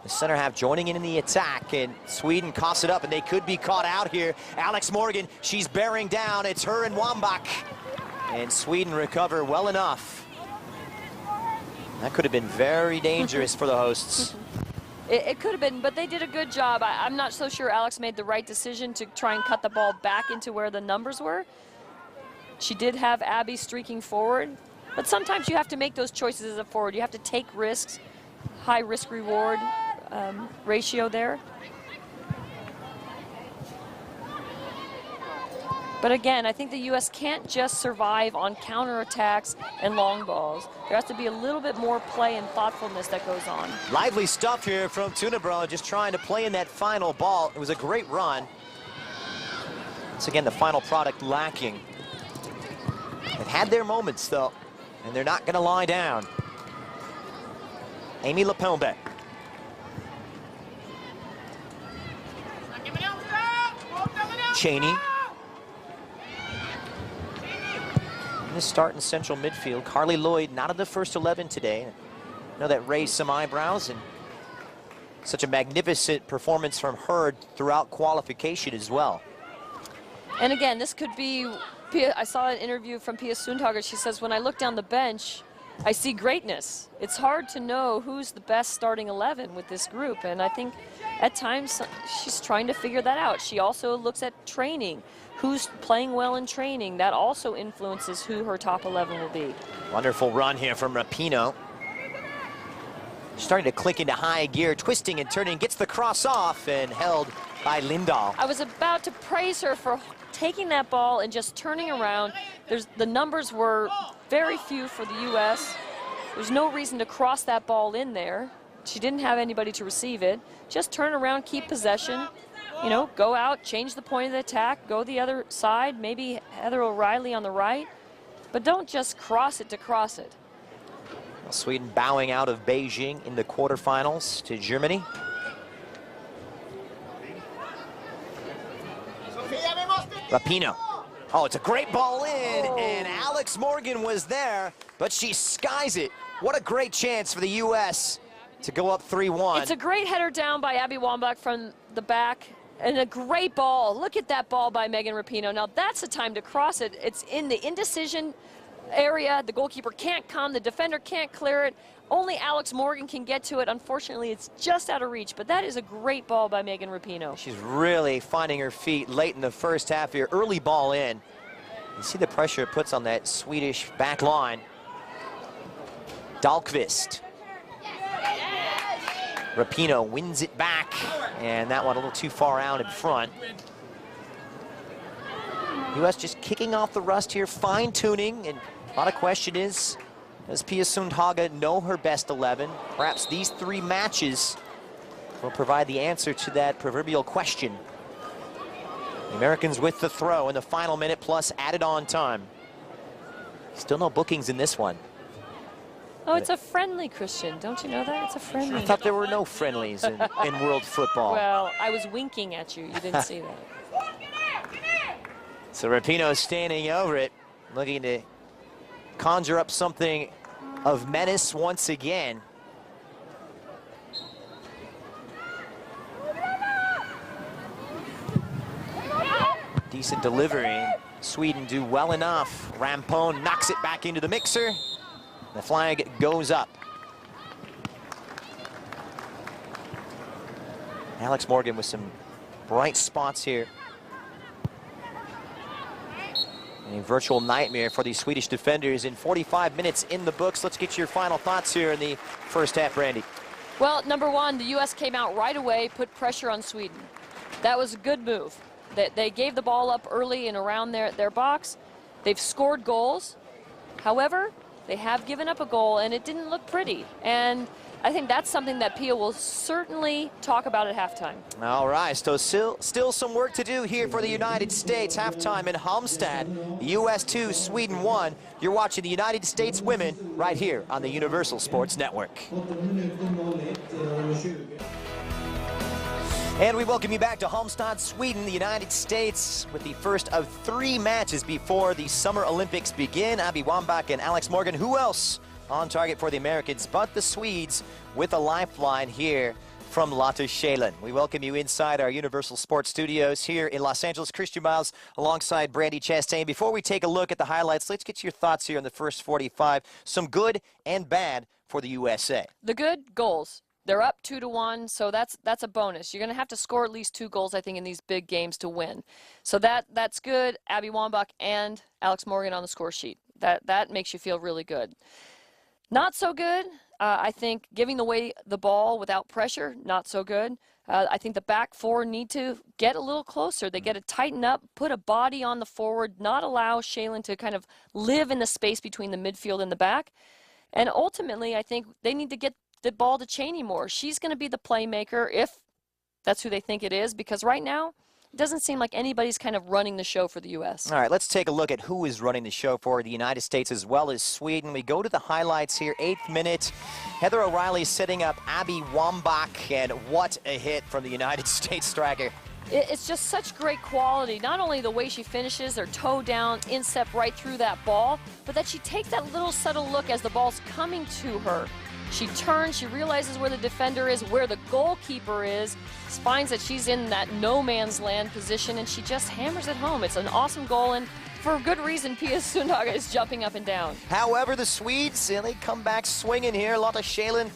The center half joining in the attack, and Sweden coughs it up, and they could be caught out here. Alex Morgan, she's bearing down. It's her and Wambach, and Sweden recover well enough. That could have been very dangerous for the hosts. It could have been, but they did a good job. I'm not so sure Alex made the right decision to try and cut the ball back into where the numbers were. She did have Abby streaking forward, but sometimes you have to make those choices as a forward. You have to take risks, high risk-reward ratio there. But again, I think the U.S. can't just survive on counterattacks and long balls. There has to be a little bit more play and thoughtfulness that goes on. Lively stuff here from Tunebro, just trying to play in that final ball. It was a great run. Once again, the final product lacking. They've had their moments, though, and they're not going to lie down. Amy Lepelbeck. Cheney. Going to start in central midfield. Carly Lloyd not in the first 11 today. I know that raised some eyebrows, and such a magnificent performance from her throughout qualification as well. And again, this could be, I saw an interview from Pia Sundhage. She says, when I look down the bench, I see greatness. It's hard to know who's the best starting 11 with this group, and I think at times she's trying to figure that out. She also looks at training. Who's playing well in training? That also influences who her top 11 will be. Wonderful run here from Rapinoe. Starting to click into high gear, twisting and turning, gets the cross off and held by Lindahl. I was about to praise her for taking that ball and just turning around. The numbers were very few for the U.S. There's no reason to cross that ball in there. She didn't have anybody to receive it. Just turn around, keep possession. You know, go out, change the point of the attack, go the other side, maybe Heather O'Reilly on the right. But don't just cross it to cross it. Well, Sweden bowing out of Beijing in the quarterfinals to Germany. Rapinoe. Oh, it's a great ball in, and Alex Morgan was there, but she skies it. What a great chance for the U.S. to go up 3-1. It's a great header down by Abby Wambach from the back, and a great ball. Look at that ball by Megan Rapinoe. Now, that's the time to cross it. It's in the indecision area. The goalkeeper can't come. The defender can't clear it. Only Alex Morgan can get to it. Unfortunately, it's just out of reach, but that is a great ball by Megan Rapinoe. She's really finding her feet late in the first half here. Early ball in. You see the pressure it puts on that Swedish back line. Dahlqvist. Rapinoe wins it back, and that one a little too far out in front. U.S. just kicking off the rust here, fine-tuning, and a lot of question is, does Pia Sundhage know her best 11? Perhaps these 3 matches will provide the answer to that proverbial question. The Americans with the throw in the final minute plus added on time. Still no bookings in this one. Oh, it's a friendly, Christian. Don't you know that? It's a friendly. I thought there were no friendlies in world football. Well, I was winking at you. You didn't see that. So Rapinoe standing over it, looking to conjure up something of menace once again. Decent delivery. Sweden do well enough. Rampone knocks it back into the mixer. The flag goes up. Alex Morgan with some bright spots here. A virtual nightmare for these Swedish defenders in 45 minutes in the books. Let's get your final thoughts here in the first half, Randy. Well, number one, the U.S. came out right away, put pressure on Sweden. That was a good move. They gave the ball up early and around their box. They've scored goals. However, they have given up a goal, and it didn't look pretty. And I think that's something that Pia will certainly talk about at halftime. All right, so still some work to do here for the United States. Halftime in Halmstad, US 2, Sweden 1. You're watching the United States women right here on the Universal Sports Network. And we welcome you back to Halmstad, Sweden, the United States, with the first of 3 matches before the Summer Olympics begin. Abby Wambach and Alex Morgan. Who else on target for the Americans but the Swedes, with a lifeline here from Lotte Schalen? We welcome you inside our Universal Sports Studios here in Los Angeles. Christian Miles alongside Brandi Chastain. Before we take a look at the highlights, let's get your thoughts here in the first 45. Some good and bad for the USA. The good, goals. They're up 2-1, so that's a bonus. You're going to have to score at least 2 goals, I think, in these big games to win. So that's good. Abby Wambach and Alex Morgan on the score sheet. That makes you feel really good. Not so good, I think, giving away the ball without pressure, not so good. I think the back 4 need to get a little closer. They got to tighten up, put a body on the forward, not allow Schalen to kind of live in the space between the midfield and the back. And ultimately, I think they need to get the ball to Cheney more. She's going to be the playmaker, if that's who they think it is, because right now it doesn't seem like anybody's kind of running the show for the U.S. All right, let's take a look at who is running the show for the United States as well as Sweden. We go to the highlights here. 8th minute, Heather O'Reilly setting up Abby Wambach, and what a hit from the United States striker. It's just such great quality. Not only the way she finishes, her toe down, instep right through that ball, but that she takes that little subtle look as the ball's coming to her. She turns, she realizes where the defender is, where the goalkeeper is, finds that she's in that no man's land position, and she just hammers it home. It's an awesome goal, and for a good reason, Pia Sundhage is jumping up and down. However, the Swedes, they come back swinging here. Lotte Schalen,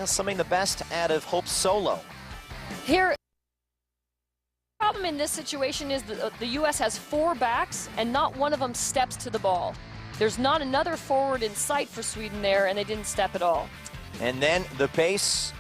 something the best out of Hope Solo. Here, the problem in this situation is the U.S. has 4 backs, and not one of them steps to the ball. There's not another forward in sight for Sweden there, and they didn't step at all. And then the pace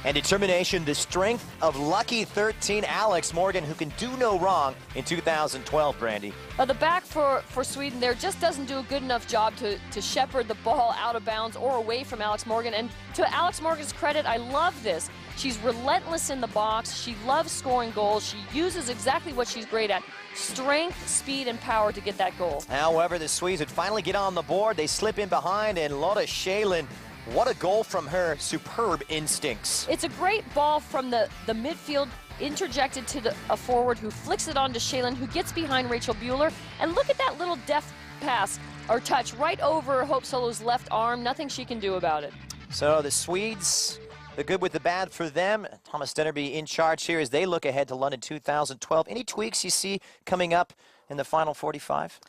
And determination, the strength of lucky 13 Alex Morgan, who can do no wrong in 2012, Brandy. The back for Sweden there just doesn't do a good enough job to shepherd the ball out of bounds or away from Alex Morgan. And to Alex Morgan's credit, I love this. She's relentless in the box. She loves scoring goals. She uses exactly what she's great at: strength, speed, and power to get that goal. However, the Swedes would finally get on the board. They slip in behind, and Lotta Shalin, what a goal from her. Superb instincts. It's a great ball from the midfield, interjected to a forward who flicks it on to Shalin, who gets behind Rachel Bueller. And look at that little deft pass or touch right over Hope Solo's left arm. Nothing she can do about it. So the Swedes, the good with the bad for them. Thomas Stennerby in charge here as they look ahead to London 2012. Any tweaks you see coming up in the final 45?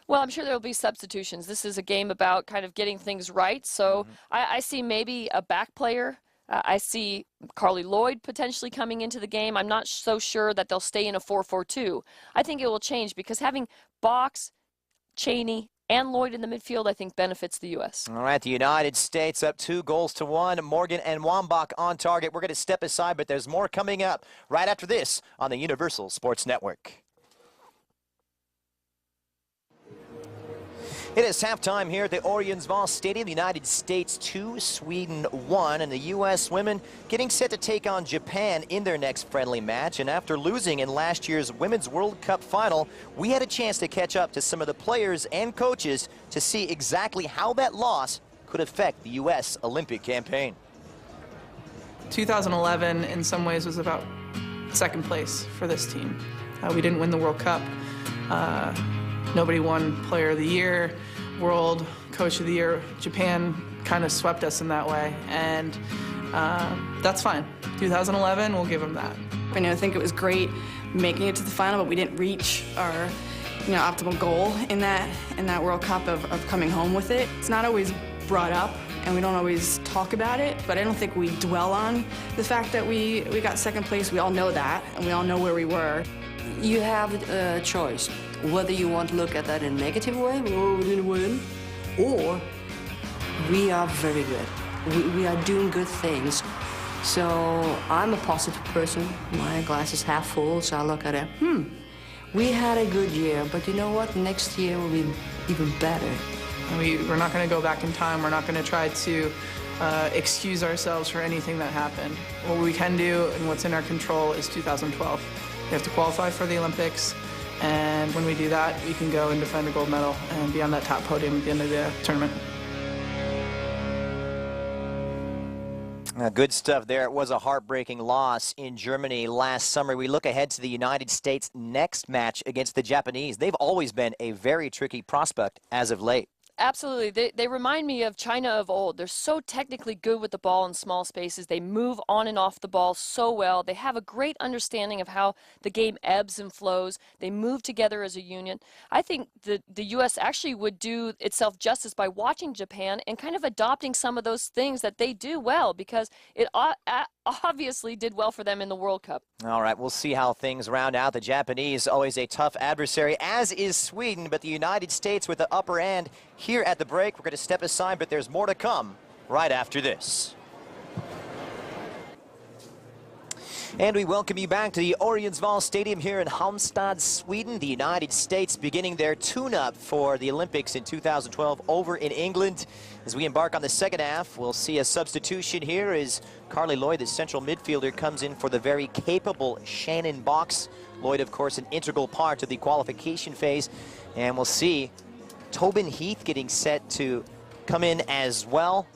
Well, I'm sure there will be substitutions. This is a game about kind of getting things right. So I see maybe a back player. I see Carly Lloyd potentially coming into the game. I'm not so sure that they'll stay in a 4-4-2. I think it will change because having Box, Cheney, and Lloyd in the midfield, I think, benefits the U.S. All right, the United States up 2-1. Morgan and Wambach on target. We're going to step aside, but there's more coming up right after this on the Universal Sports Network. It is halftime here at the Oriensval Stadium. The United States 2, Sweden 1, and the U.S. women getting set to take on Japan in their next friendly match. And after losing in last year's Women's World Cup final, we had a chance to catch up to some of the players and coaches to see exactly how that loss could affect the U.S. Olympic campaign. 2011, in some ways, was about second place for this team. We didn't win the World Cup. Nobody won Player of the Year, World Coach of the Year. Japan kind of swept us in that way, and that's fine. 2011, we'll give them that. I think it was great making it to the final, but we didn't reach our optimal goal in that World Cup of coming home with it. It's not always brought up, and we don't always talk about it, but I don't think we dwell on the fact that we got second place. We all know that, and we all know where we were. You have a choice, whether you want to look at that in a negative way, oh, we didn't win, or we are very good. We are doing good things. So I'm a positive person. My glass is half full, so I look at it, we had a good year, but you know what? Next year will be even better. We're not going to go back in time. We're not going to try to excuse ourselves for anything that happened. What we can do and what's in our control is 2012. We have to qualify for the Olympics, and when we do that, we can go and defend a gold medal and be on that top podium at the end of the tournament. Good stuff there. It was a heartbreaking loss in Germany last summer. We look ahead to the United States' next match against the Japanese. They've always been a very tricky prospect as of late. Absolutely. They remind me of China of old. They're so technically good with the ball in small spaces. They move on and off the ball so well. They have a great understanding of how the game ebbs and flows. They move together as a union. I think the U.S. actually would do itself justice by watching Japan and kind of adopting some of those things that they do well, because it obviously did well for them in the World Cup. All right, we'll see how things round out. The Japanese, always a tough adversary, as is Sweden, but the United States with the upper hand here at the break. We're going to step aside, but there's more to come right after this. And we welcome you back to the Oriensval Stadium here in Halmstad, Sweden. The United States beginning their tune-up for the Olympics in 2012 over in England. As we embark on the second half, we'll see a substitution here as Carly Lloyd, the central midfielder, comes in for the very capable Shannon Box. Lloyd, of course, an integral part of the qualification phase. And we'll see Tobin Heath getting set to come in as well.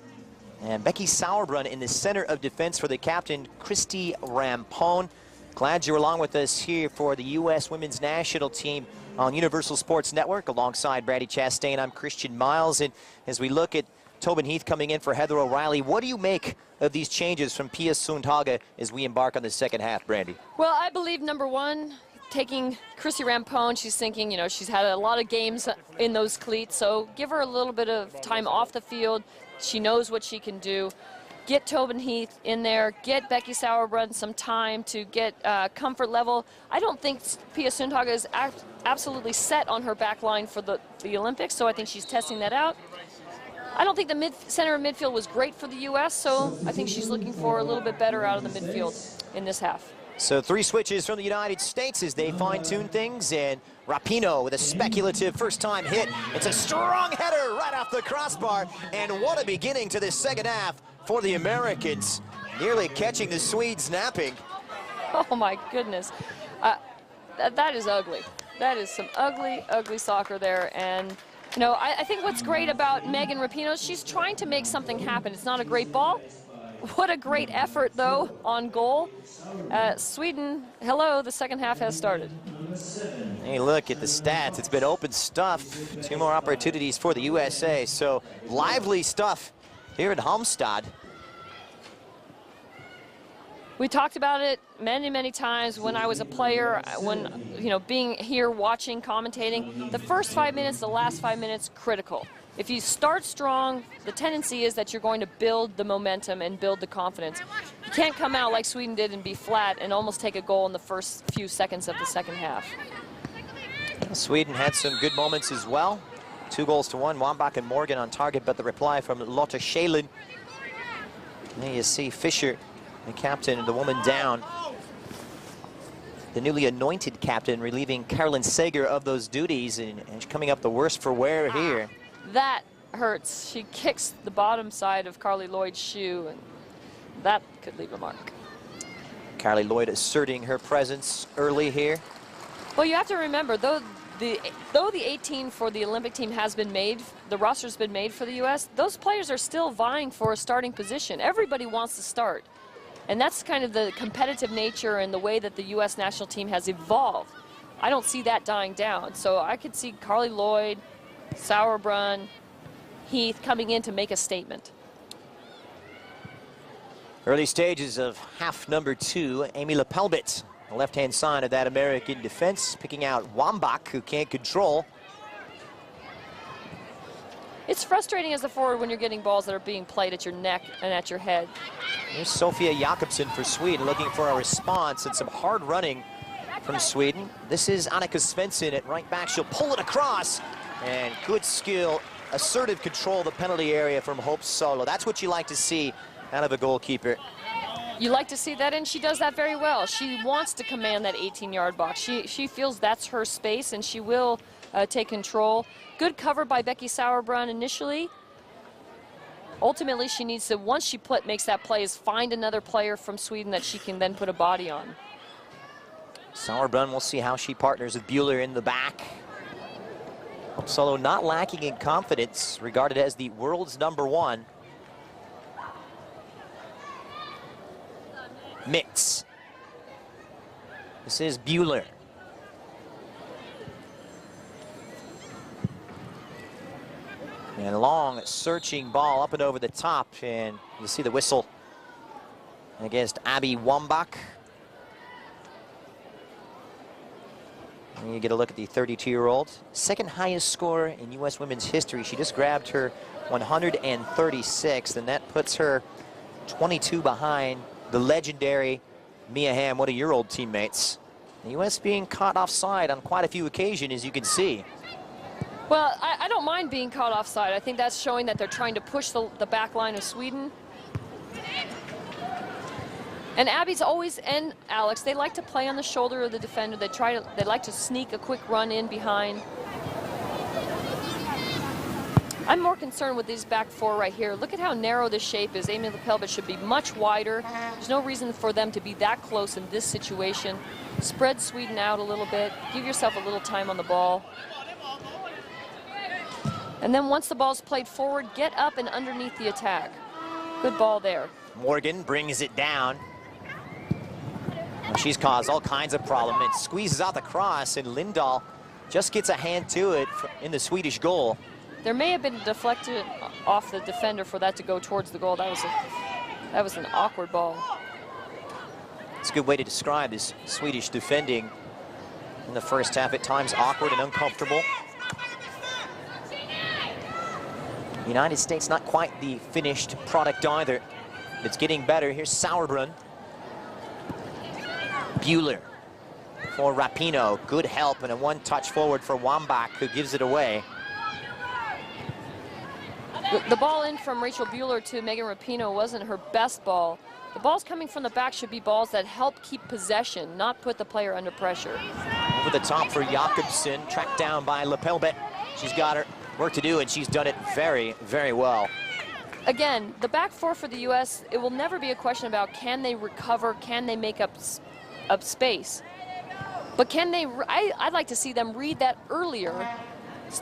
And Becky Sauerbrunn in the center of defense for the captain, Christy Rampone. Glad you're along with us here for the U.S. Women's National Team on Universal Sports Network. Alongside Brady Chastain, I'm Christian Miles. And as we look at Tobin Heath coming in for Heather O'Reilly, what do you make of these changes from Pia Sundhage as we embark on the second half, Brandy? Well, I believe, number one, taking Chrissy Rampone, she's thinking, she's had a lot of games in those cleats, so give her a little bit of time off the field. She knows what she can do. Get Tobin Heath in there, get Becky Sauerbrunn some time to get comfort level. I don't think Pia Sundhage is absolutely set on her back line for the Olympics, so I think she's testing that out. I don't think the center of midfield was great for the U.S., so I think she's looking for a little bit better out of the midfield in this half. So 3 switches from the United States as they fine-tune things, and Rapinoe with a speculative first-time hit. It's a strong header right off the crossbar, and what a beginning to this second half for the Americans, nearly catching the Swedes napping. Oh my goodness, that is ugly. That is some ugly, ugly soccer there, and you know, I think what's great about Megan Rapinoe, she's trying to make something happen. It's not a great ball. What a great effort, though, on goal. Sweden, hello, the second half has started. Hey, look at the stats. It's been open stuff. 2 more opportunities for the USA. So lively stuff here in Halmstad. We talked about it many, many times when I was a player, when, you know, being here watching, commentating. The first 5 minutes, the last 5 minutes, critical. If you start strong, the tendency is that you're going to build the momentum and build the confidence. You can't come out like Sweden did and be flat and almost take a goal in the first few seconds of the second half. Sweden had some good moments as well. 2-1. Wambach and Morgan on target, but the reply from Lotte Schalen. There you see Fischer, the captain, the woman down. The newly anointed captain relieving Carolyn Sager of those duties, and coming up the worst for wear here. That hurts. She kicks the bottom side of Carly Lloyd's shoe, and that could leave a mark. Carly Lloyd asserting her presence early here. Well, you have to remember, though the 18 for the Olympic team has been made, the roster's been made for the U.S., those players are still vying for a starting position. Everybody wants to start. And that's kind of the competitive nature and the way that the U.S. national team has evolved. I don't see that dying down. So I could see Carly Lloyd, Sauerbrunn, Heath coming in to make a statement. Early stages of half number 2, Amy Lepelbit, the left-hand side of that American defense, picking out Wambach, who can't control. It's frustrating as a forward when you're getting balls that are being played at your neck and at your head. Here's Sofia Jakobsen for Sweden, looking for a response and some hard running from Sweden. This is Annika Svensson at right back. She'll pull it across, and good skill, assertive control of the penalty area from Hope Solo. That's what you like to see out of a goalkeeper. You like to see that, and she does that very well. She wants to command that 18-yard box. She feels that's her space, and she will take control. Good cover by Becky Sauerbrunn initially. Ultimately, she needs to, once she makes that play, is find another player from Sweden that she can then put a body on. Sauerbrunn, we'll see how she partners with Buehler in the back. Hope Solo not lacking in confidence, regarded as the world's #1. Mix. This is Buehler. And a long searching ball up and over the top, and you see the whistle against Abby Wambach. And you get a look at the 32-year-old, second highest scorer in U.S. women's history. She just grabbed her 136th, and that puts her 22 behind the legendary Mia Hamm, one of your old teammates. The U.S. being caught offside on quite a few occasions, as you can see. Well, I don't mind being caught offside. I think that's showing that they're trying to push the back line of Sweden. And Abby's always, and Alex, they like to play on the shoulder of the defender. They like to sneak a quick run in behind. I'm more concerned with these back 4 right here. Look at how narrow this shape is. Amy Lepelbit should be much wider. There's no reason for them to be that close in this situation. Spread Sweden out a little bit. Give yourself a little time on the ball. And then once the ball's played forward, get up and underneath the attack. Good ball there. Morgan brings it down. Well, she's caused all kinds of problems and squeezes out the cross, and Lindahl just gets a hand to it in the Swedish goal. There may have been deflected off the defender for that to go towards the goal. That was an awkward ball. It's a good way to describe this Swedish defending in the first half. At times awkward and uncomfortable. United States not quite the finished product either. It's getting better. Here's Sauerbrunn. Buehler for Rapinoe. Good help and a one-touch forward for Wambach, who gives it away. The ball in from Rachel Bueller to Megan Rapinoe wasn't her best ball. The balls coming from the back should be balls that help keep possession, not put the player under pressure. Over the top for Jakobsen, tracked down by Lepelbet. She's got her work to do, and she's done it very, very well. Again, the back four for the U.S., it will never be a question about can they recover, can they make up space. But can they, I'd like to see them read that earlier,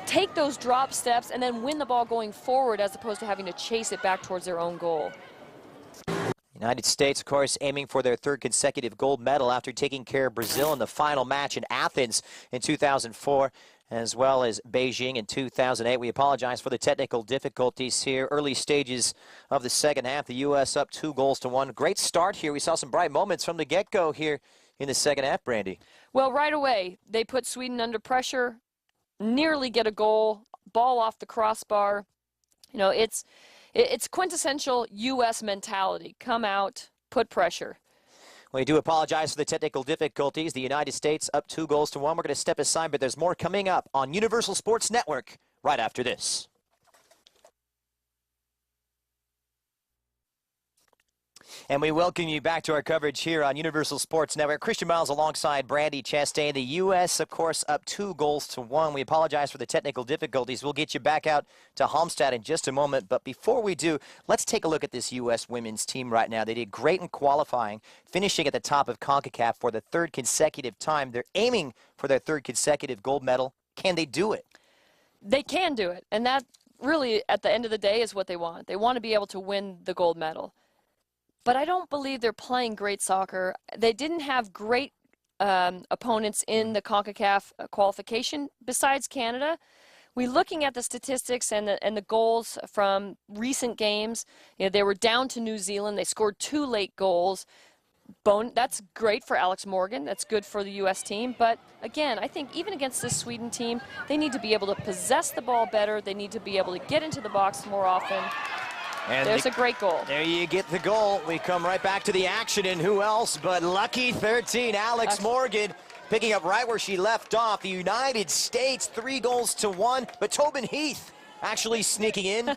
take those drop steps, and then win the ball going forward as opposed to having to chase it back towards their own goal. United States, of course, aiming for their third consecutive gold medal after taking care of Brazil in the final match in Athens in 2004, as well as Beijing in 2008. We apologize for the technical difficulties here. Early stages of the second half, the U.S. up 2-1. Great start here. We saw some bright moments from the get-go here in the second half, Brandy. Well, right away, they put Sweden under pressure, nearly get a goal, ball off the crossbar. You know, it's quintessential U.S. mentality. Come out, put pressure. We do apologize for the technical difficulties. The United States up 2-1. We're going to step aside, but there's more coming up on Universal Sports Network right after this. And we welcome you back to our coverage here on Universal Sports Network. Christian Miles alongside Brandy Chastain. The U.S., of course, up 2-1. We apologize for the technical difficulties. We'll get you back out to Halmstad in just a moment. But before we do, let's take a look at this U.S. women's team right now. They did great in qualifying, finishing at the top of CONCACAF for the third consecutive time. They're aiming for their third consecutive gold medal. Can they do it? They can do it. And that really, at the end of the day, is what they want. They want to be able to win the gold medal. But I don't believe they're playing great soccer. They didn't have great opponents in the CONCACAF qualification besides Canada. We're looking at the statistics and the goals from recent games. You know, they were down to New Zealand. They scored 2 late goals. That's great for Alex Morgan. That's good for the U.S. team. But again, I think even against this Sweden team, they need to be able to possess the ball better. They need to be able to get into the box more often. And there's a great goal. There you get the goal. We come right back to the action, and who else but lucky 13, Alex Morgan, picking up right where she left off. The United States 3-1, but Tobin Heath actually sneaking in.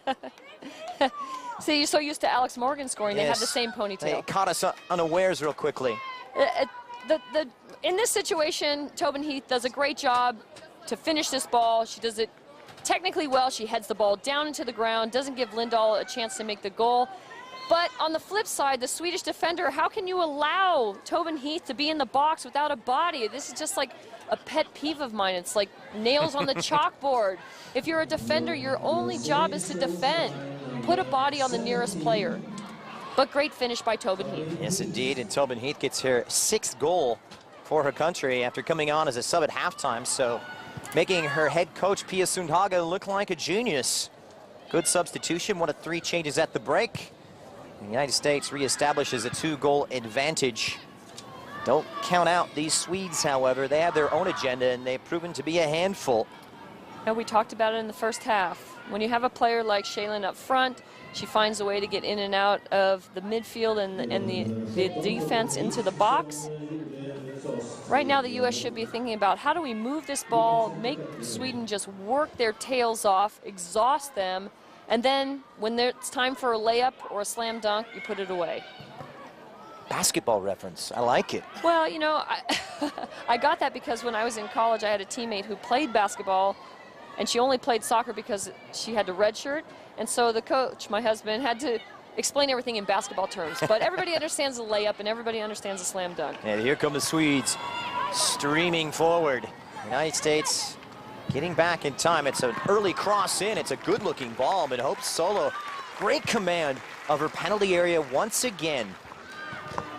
See, you're so used to Alex Morgan scoring, yes. They have the same ponytail. They caught us unawares real quickly. In this situation, Tobin Heath does a great job to finish this ball. She does it technically well. She heads the ball down into the ground, doesn't give Lindahl a chance to make the goal. But on the flip side, the Swedish defender, how can you allow Tobin Heath to be in the box without a body? This is just like a pet peeve of mine. It's like nails on the chalkboard. If you're a defender, your only job is to defend. Put a body on the nearest player. But great finish by Tobin Heath. Yes, indeed. And Tobin Heath gets her 6th goal for her country after coming on as a sub at halftime. So making her head coach, Pia Sundhage, look like a genius. Good substitution, 1 of 3 changes at the break. The United States reestablishes a 2-goal advantage. Don't count out these Swedes, however. They have their own agenda, and they've proven to be a handful. Now, we talked about it in the first half. When you have a player like Shaylin up front, she finds a way to get in and out of the midfield and the defense into the box. Right now, the U.S. should be thinking about how do we move this ball, make Sweden just work their tails off, exhaust them, and then when it's time for a layup or a slam dunk, you put it away. Basketball reference. I like it. Well, you know, I got that because when I was in college, I had a teammate who played basketball, and she only played soccer because she had to redshirt. And so the coach, my husband, had to explain everything in basketball terms. But everybody understands the layup, and everybody understands the slam dunk. And here come the Swedes streaming forward. United States getting back in time. It's an early cross in. It's a good-looking ball, but Hope Solo, great command of her penalty area once again.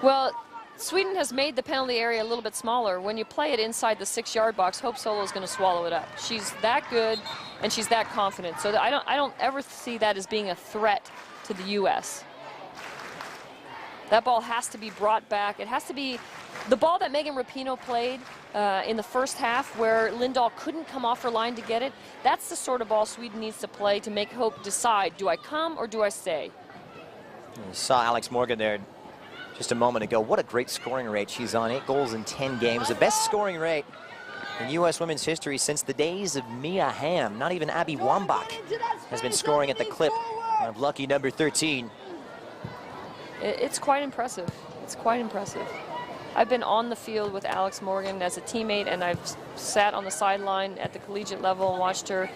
Well, Sweden has made the penalty area a little bit smaller. When you play it inside the 6-yard box, Hope Solo is going to swallow it up. She's that good, and she's that confident. So I don't ever see that as being a threat to the U.S. That ball has to be brought back. It has to be the ball that Megan Rapinoe played in the first half where Lindahl couldn't come off her line to get it. That's the sort of ball Sweden needs to play to make Hope decide, do I come or do I stay? You saw Alex Morgan there just a moment ago. What a great scoring rate she's on. 8 goals in 10 games. The best scoring rate in U.S. women's history since the days of Mia Hamm. Not even Abby Wambach has been scoring at the clip of lucky number 13. It's quite impressive. It's quite impressive. I've been on the field with Alex Morgan as a teammate, and I've sat on the sideline at the collegiate level and watched her.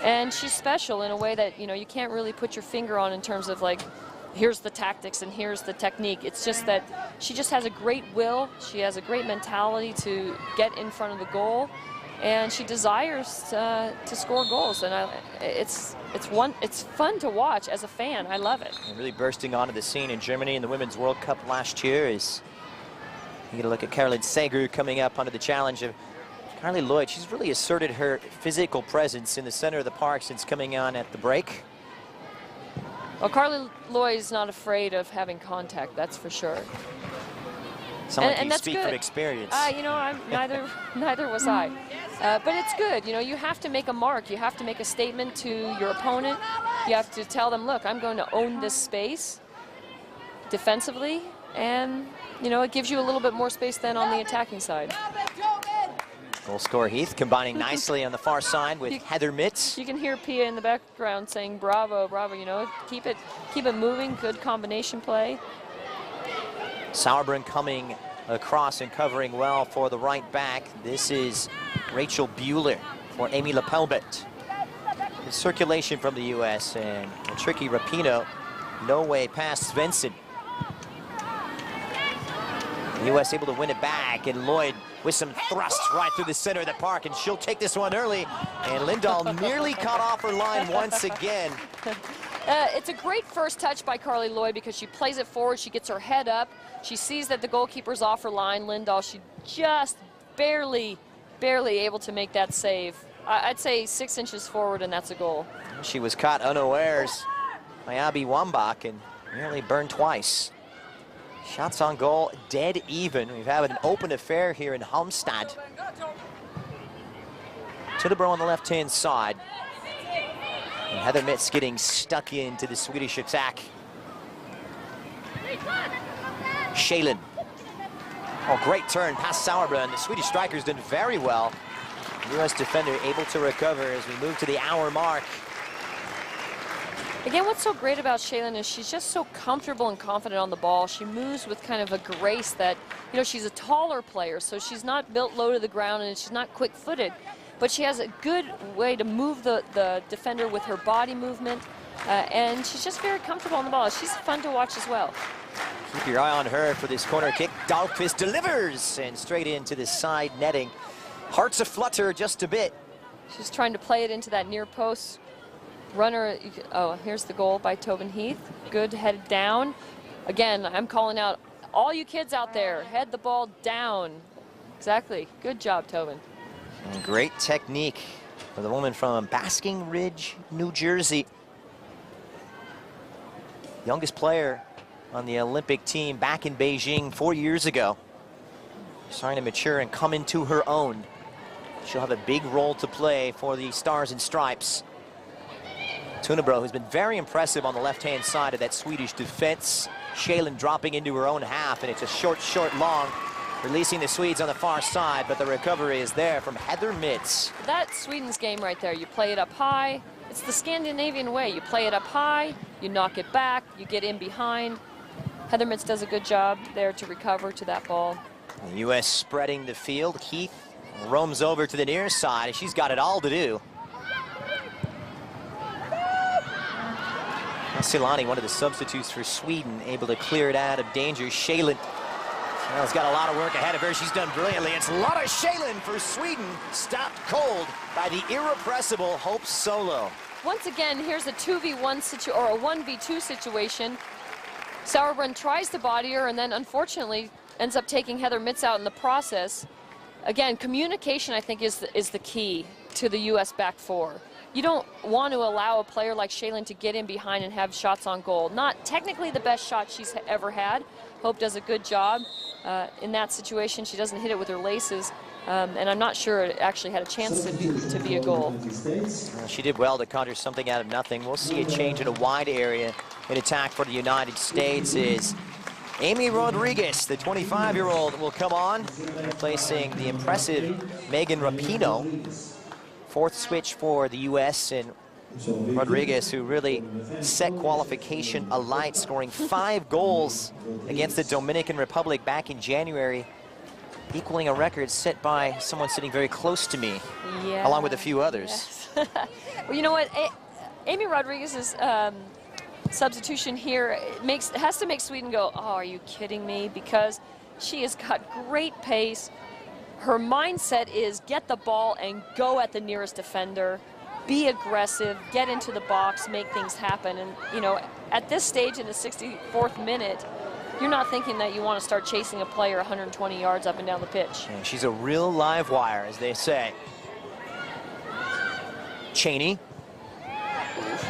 And she's special in a way that, you know, you can't really put your finger on in terms of like, here's the tactics and here's the technique. It's just that she just has a great will. She has a great mentality to get in front of the goal, and she desires to score goals. And it's fun to watch as a fan. I love it. And really bursting onto the scene in Germany in the Women's World Cup last year is, you get a look at Caroline Sager coming up under the challenge of Carly Lloyd. She's really asserted her physical presence in the center of the park since coming on at the break. Well, Carly Lloyd is not afraid of having contact, that's for sure. Sound like you that's speak good. from experience. You know, neither was I. But it's good. You know, you have to make a mark. You have to make a statement to your opponent. You have to tell them, look, I'm going to own this space defensively, and, you know, it gives you a little bit more space than on the attacking side. Goal scorer Heath combining nicely on the far side with Heather Mitz. You can hear Pia in the background saying, bravo, bravo, you know, keep it moving, good combination play. Sauerbrunn coming across and covering well for the right back. This is Rachel Buehler for Amy Lepelbet. The circulation from the U.S. and a tricky Rapinoe. No way past Svensson. The U.S. able to win it back, and Lloyd with some thrust right through the center of the park, and she'll take this one early. And Lindahl nearly caught off her line once again. It's a great first touch by Carly Lloyd because she plays it forward, she gets her head up, she sees that the goalkeeper's off her line. Lindahl, she just barely able to make that save. I'd say 6 inches forward, and that's a goal. She was caught unawares by Abby Wambach and nearly burned twice. Shots on goal, dead even. We've had an open affair here in Halmstad. Tillebro on the left-hand side. And Heather Mitz getting stuck into the Swedish attack. Shalin. Oh, great turn past Sauerbrunn. The Swedish striker's done very well. The U.S. defender able to recover as we move to the hour mark. Again, what's so great about Shalin is she's just so comfortable and confident on the ball. She moves with kind of a grace that, you know, she's a taller player, so she's not built low to the ground and she's not quick-footed, but she has a good way to move the defender with her body movement, and she's just very comfortable on the ball. She's fun to watch as well. Keep your eye on her for this corner kick. Dahlqvist delivers, and straight into the side netting. Hearts aflutter just a bit. She's trying to play it into that near post. Runner, oh, here's the goal by Tobin Heath. Good head down. Again, I'm calling out all you kids out there, head the ball down. Exactly, good job, Tobin. And great technique for the woman from Basking Ridge, New Jersey. Youngest player on the Olympic team back in Beijing 4 years ago. Starting to mature and come into her own. She'll have a big role to play for the Stars and Stripes. Tunebro, who's been very impressive on the left-hand side of that Swedish defense. Shalin dropping into her own half, and it's a short, long, releasing the Swedes on the far side, but the recovery is there from Heather Mitz. That's Sweden's game right there. You play it up high. It's the Scandinavian way. You play it up high, you knock it back, you get in behind. Heather Mitz does a good job there to recover to that ball. The U.S. spreading the field. Heath roams over to the near side, and she's got it all to do. Silani, one of the substitutes for Sweden, able to clear it out of danger. Shalin has got a lot of work ahead of her. She's done brilliantly. It's Lotta Shalin for Sweden, stopped cold by the irrepressible Hope Solo. Once again, here's a 2v1 or a 1v2 situation. Sauerbrunn tries to body her and then unfortunately ends up taking Heather Mitz out in the process. Again, communication, I think, is the key to the U.S. back four. You don't want to allow a player like Shalin to get in behind and have shots on goal. Not technically the best shot she's ever had. Hope does a good job in that situation. She doesn't hit it with her laces, and I'm not sure it actually had a chance to be a goal. She did well to conjure something out of nothing. We'll see a change in a wide area in attack for the United States is Amy Rodriguez, the 25-year-old, will come on, replacing the impressive Megan Rapinoe. Fourth switch for the U.S. and Rodriguez, who really set qualification alight, scoring 5 goals against the Dominican Republic back in January, equaling a record set by someone sitting very close to me, along with a few others. Yes. Well, you know what? Amy Rodriguez's substitution here has to make Sweden go, oh, are you kidding me? Because she has got great pace. Her mindset is get the ball and go at the nearest defender, be aggressive, get into the box, make things happen. And, you know, at this stage in the 64th minute, you're not thinking that you want to start chasing a player 120 yards up and down the pitch. And she's a real live wire, as they say. Cheney.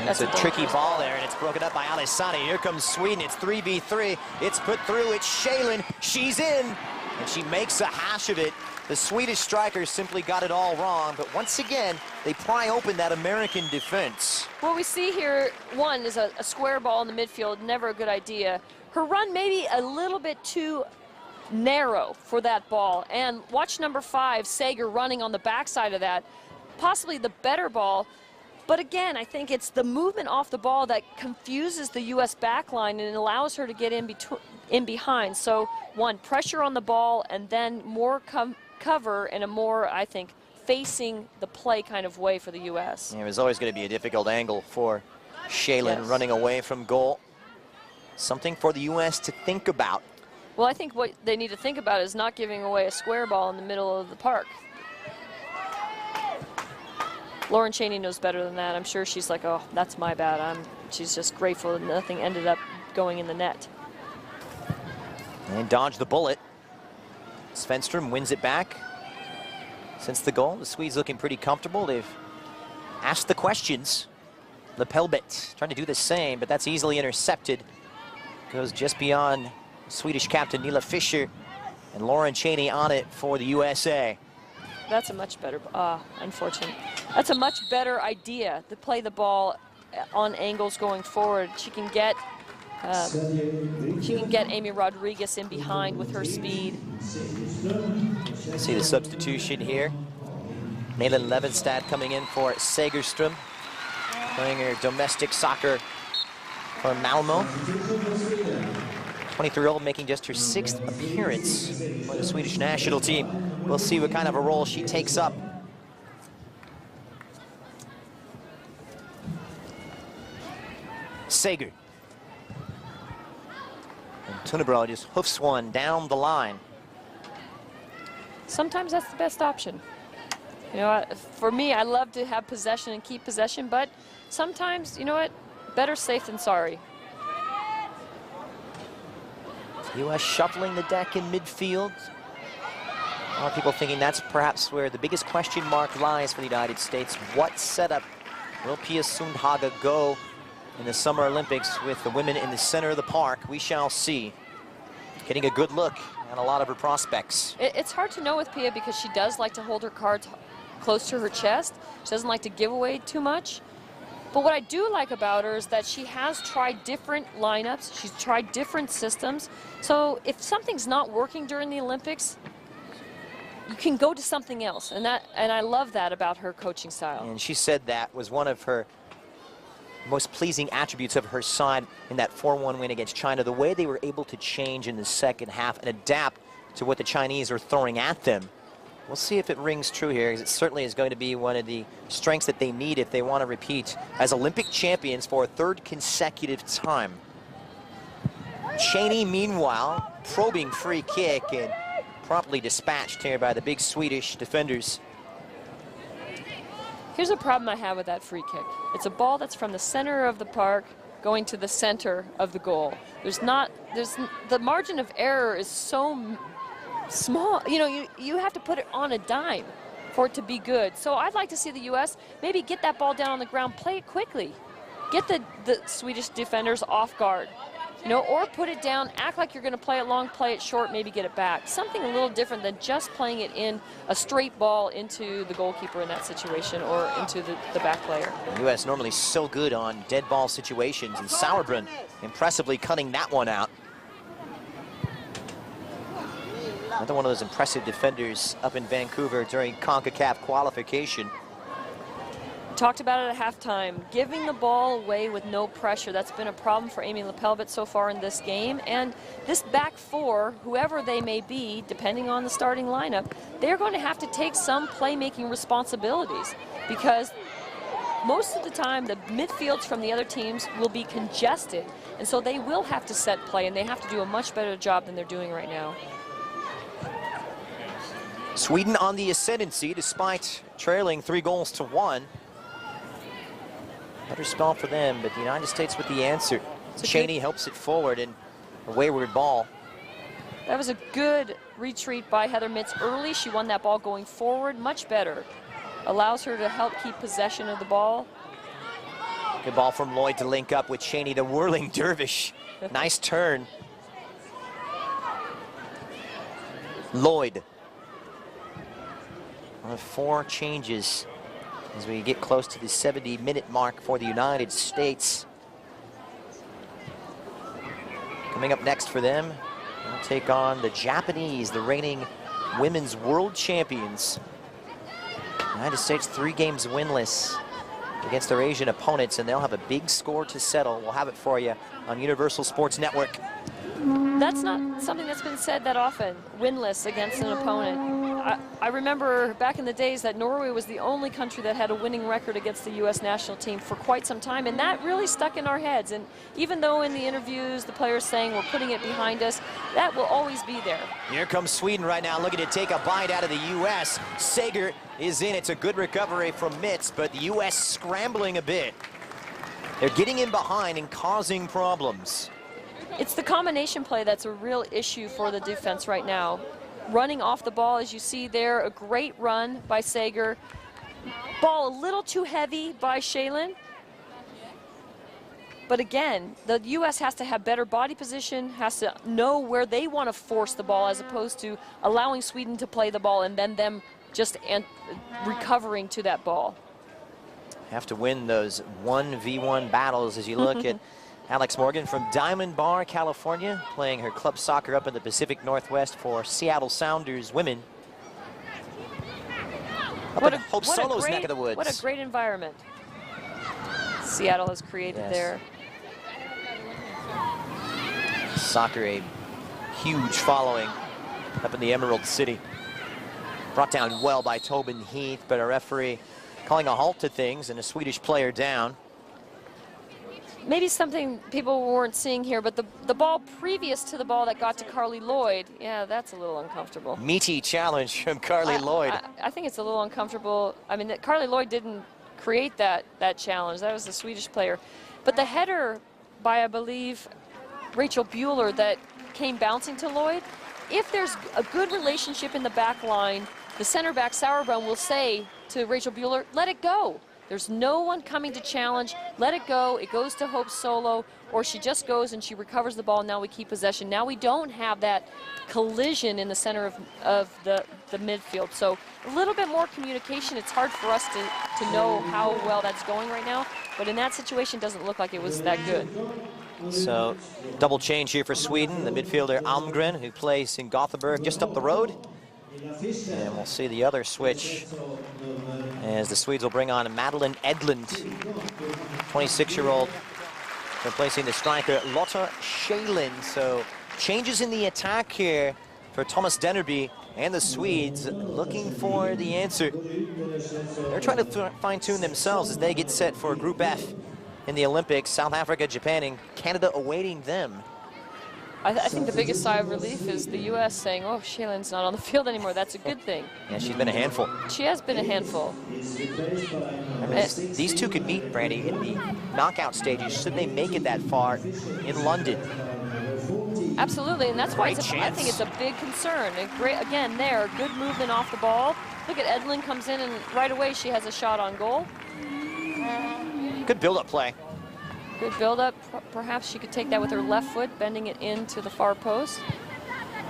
That's a tricky ball there, and it's broken up by Alessani. Here comes Sweden. It's 3v3. It's put through. It's Shalin. She's in, and she makes a hash of it. The Swedish strikers simply got it all wrong, but once again, they pry open that American defense. What we see here, one, is a square ball in the midfield, never a good idea. Her run maybe a little bit too narrow for that ball, and watch number 5, Sager, running on the backside of that. Possibly the better ball. But again, I think it's the movement off the ball that confuses the U.S. backline and allows her to get in behind. So, one, pressure on the ball, and then more cover in a more, I think, facing the play kind of way for the U.S. Yeah, it was always going to be a difficult angle for Shalin, running away from goal. Something for the U.S. to think about. Well, I think what they need to think about is not giving away a square ball in the middle of the park. Lauren Cheney knows better than that. I'm sure she's like, oh, that's my bad. She's just grateful that nothing ended up going in the net. And dodge the bullet. Svenström wins it back. Since the goal, the Swedes looking pretty comfortable. They've asked the questions. Lepelbit trying to do the same, but that's easily intercepted. Goes just beyond Swedish captain Nila Fischer, and Lauren Cheney on it for the USA. That's a much better, unfortunate. That's a much better idea to play the ball on angles going forward. She can get Amy Rodriguez in behind with her speed. See the substitution here. Malin Levenstad coming in for Segerström, playing her domestic soccer for Malmo. 23-year-old making just her 6th appearance for the Swedish national team. We'll see what kind of a role she takes up. Sager. And Tunebro just hoofs one down the line. Sometimes that's the best option. You know, for me, I love to have possession and keep possession, but sometimes, you know what, better safe than sorry. U.S. shuffling the deck in midfield. A lot of people thinking that's perhaps where the biggest question mark lies for the United States. What setup will Pia Sundhage go in the Summer Olympics with the women in the center of the park? We shall see. Getting a good look at a lot of her prospects. It's hard to know with Pia because she does like to hold her cards close to her chest. She doesn't like to give away too much. But what I do like about her is that she has tried different lineups. She's tried different systems. So if something's not working during the Olympics, you can go to something else. And I love that about her coaching style. And she said that was one of her most pleasing attributes of her side in that 4-1 win against China. The way they were able to change in the second half and adapt to what the Chinese are throwing at them. We'll see if it rings true here, because it certainly is going to be one of the strengths that they need if they want to repeat as Olympic champions for a 3rd consecutive time. Cheney, meanwhile, probing free kick and promptly dispatched here by the big Swedish defenders. Here's a problem I have with that free kick. It's a ball that's from the center of the park going to the center of the goal. The margin of error is so small. You know, you have to put it on a dime for it to be good. So I'd like to see the U.S. maybe get that ball down on the ground, play it quickly, get the Swedish defenders off guard, you know, or put it down, act like you're going to play it long, play it short, maybe get it back. Something a little different than just playing it in a straight ball into the goalkeeper in that situation or into the back player. The U.S. normally so good on dead ball situations, and Sauerbrunn impressively cutting that one out. Another one of those impressive defenders up in Vancouver during CONCACAF qualification. Talked about it at halftime, giving the ball away with no pressure. That's been a problem for Amy Lepelvit so far in this game. And this back four, whoever they may be, depending on the starting lineup, they're going to have to take some playmaking responsibilities, because most of the time the midfields from the other teams will be congested, and so they will have to set play, and they have to do a much better job than they're doing right now. Sweden on the ascendancy despite trailing 3-1. Better spell for them, but the United States with the answer. Cheney helps it forward, and a wayward ball. That was a good retreat by Heather Mitz early. She won that ball going forward much better. Allows her to help keep possession of the ball. Good ball from Lloyd to link up with Cheney, the whirling dervish. Nice turn. Lloyd. 4 changes as we get close to the 70-minute mark for the United States. Coming up next for them, they'll take on the Japanese, the reigning women's world champions. United States 3 games winless against their Asian opponents, and they'll have a big score to settle. We'll have it for you on Universal Sports Network. That's not something that's been said that often, winless against an opponent. I remember back in the days that Norway was the only country that had a winning record against the U.S. national team for quite some time, and that really stuck in our heads. And even though in the interviews the players saying we're putting it behind us, that will always be there. Here comes Sweden right now, looking to take a bite out of the U.S. Sager is in. It's a good recovery from Mitz, but the U.S. scrambling a bit. They're getting in behind and causing problems. It's the combination play that's a real issue for the defense right now. Running off the ball, as you see there, a great run by Sager. Ball a little too heavy by Shaylin. But again, the U.S. has to have better body position, has to know where they want to force the ball, as opposed to allowing Sweden to play the ball and then them just recovering to that ball. Have to win those 1v1 battles as you look at Alex Morgan from Diamond Bar, California, playing her club soccer up in the Pacific Northwest for Seattle Sounders women. Up in Hope Solo's neck of the woods. What a great environment Seattle has created there. Soccer, a huge following up in the Emerald City. Brought down well by Tobin Heath, but a referee calling a halt to things and a Swedish player down. Maybe something people weren't seeing here, but the ball previous to the ball that got to Carly Lloyd, yeah, that's a little uncomfortable. Meaty challenge from Carly Lloyd. I think it's a little uncomfortable. I mean, Carly Lloyd didn't create that challenge. That was the Swedish player. But the header by, I believe, Rachel Bueller that came bouncing to Lloyd, if there's a good relationship in the back line, the center back, Sauerbrunn, will say to Rachel Bueller, let it go. There's no one coming to challenge. Let it go. It goes to Hope Solo, or she just goes and she recovers the ball. Now we keep possession. Now we don't have that collision in the center of the midfield. So a little bit more communication. It's hard for us to know how well that's going right now, but in that situation, it doesn't look like it was that good. So double change here for Sweden. The midfielder Almgren, who plays in Gothenburg just up the road. And we'll see the other switch as the Swedes will bring on Madeline Edlund, 26-year-old, replacing the striker Lotta Shaylin. So changes in the attack here for Thomas Dennerby and the Swedes, looking for the answer. They're trying to fine-tune themselves as they get set for Group F in the Olympics. South Africa, Japan, and Canada awaiting them. I think the biggest sigh of relief is the U.S. saying, oh, Shaylin's not on the field anymore. That's a good thing. Yeah, she's been a handful. She has been a handful. These two could meet, Brandy, in the knockout stages should they make it that far in London. Absolutely, and that's why I think it's a big concern. And great, again, there, good movement off the ball. Look at Edlund comes in, and right away she has a shot on goal. Good build-up play. Good build-up. Perhaps she could take that with her left foot, bending it into the far post.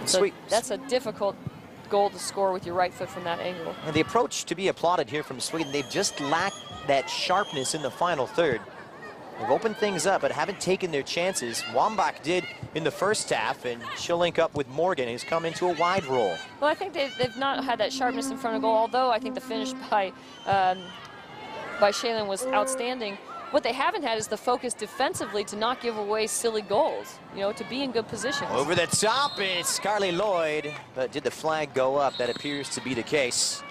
Sweet. That's a difficult goal to score with your right foot from that angle. And the approach to be applauded here from Sweden, they've just lacked that sharpness in the final third. They've opened things up, but haven't taken their chances. Wambach did in the first half, and she'll link up with Morgan, who's come into a wide roll. Well, I think they've not had that sharpness in front of goal, although I think the finish by Shaylin was outstanding. What they haven't had is the focus defensively to not give away silly goals, you know, to be in good positions. Over the top, it's Scarlett Lloyd, but did the flag go up? That appears to be the case.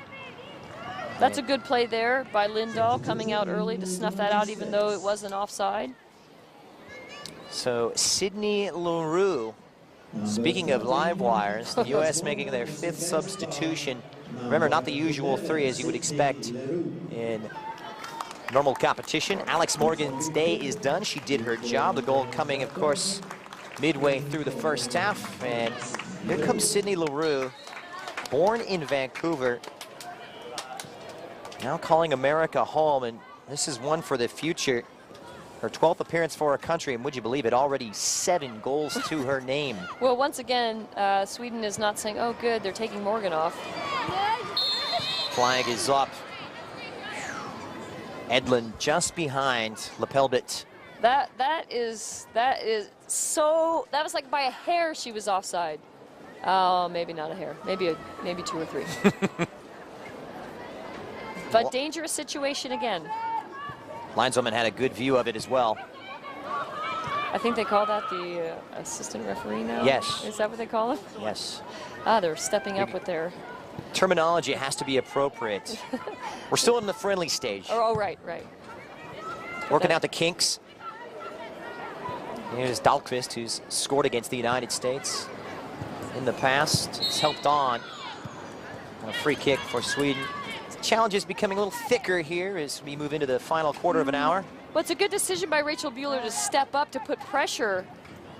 That's a good play there by Lindahl, coming out early to snuff that out, even though it wasn't offside. So Sydney Leroux, speaking of live wires, the U.S. making their 5th substitution. Remember, not the usual 3 as you would expect in normal competition. Alex Morgan's day is done. She did her job. The goal coming, of course, midway through the first half. And here comes Sydney Leroux, born in Vancouver, now calling America home, and this is one for the future. Her 12th appearance for her country, and would you believe it, already 7 goals to her name. Well, once again, Sweden is not saying, oh, good, they're taking Morgan off. Flag is up. Edlund just behind Lepelbit. That was like by a hair she was offside. Oh, maybe not a hair, maybe 2 or 3. But dangerous situation again. Lineswoman had a good view of it as well. I think they call that the assistant referee now? Yes. Is that what they call it? Yes. Ah, they're stepping up with their terminology. Has to be appropriate. We're still in the friendly stage. Oh, right. Working out the kinks. Here's Dahlqvist, who's scored against the United States in the past. It's helped on a free kick for Sweden. Challenge is becoming a little thicker here as we move into the final quarter of an hour. Well, it's a good decision by Rachel Buehler to step up to put pressure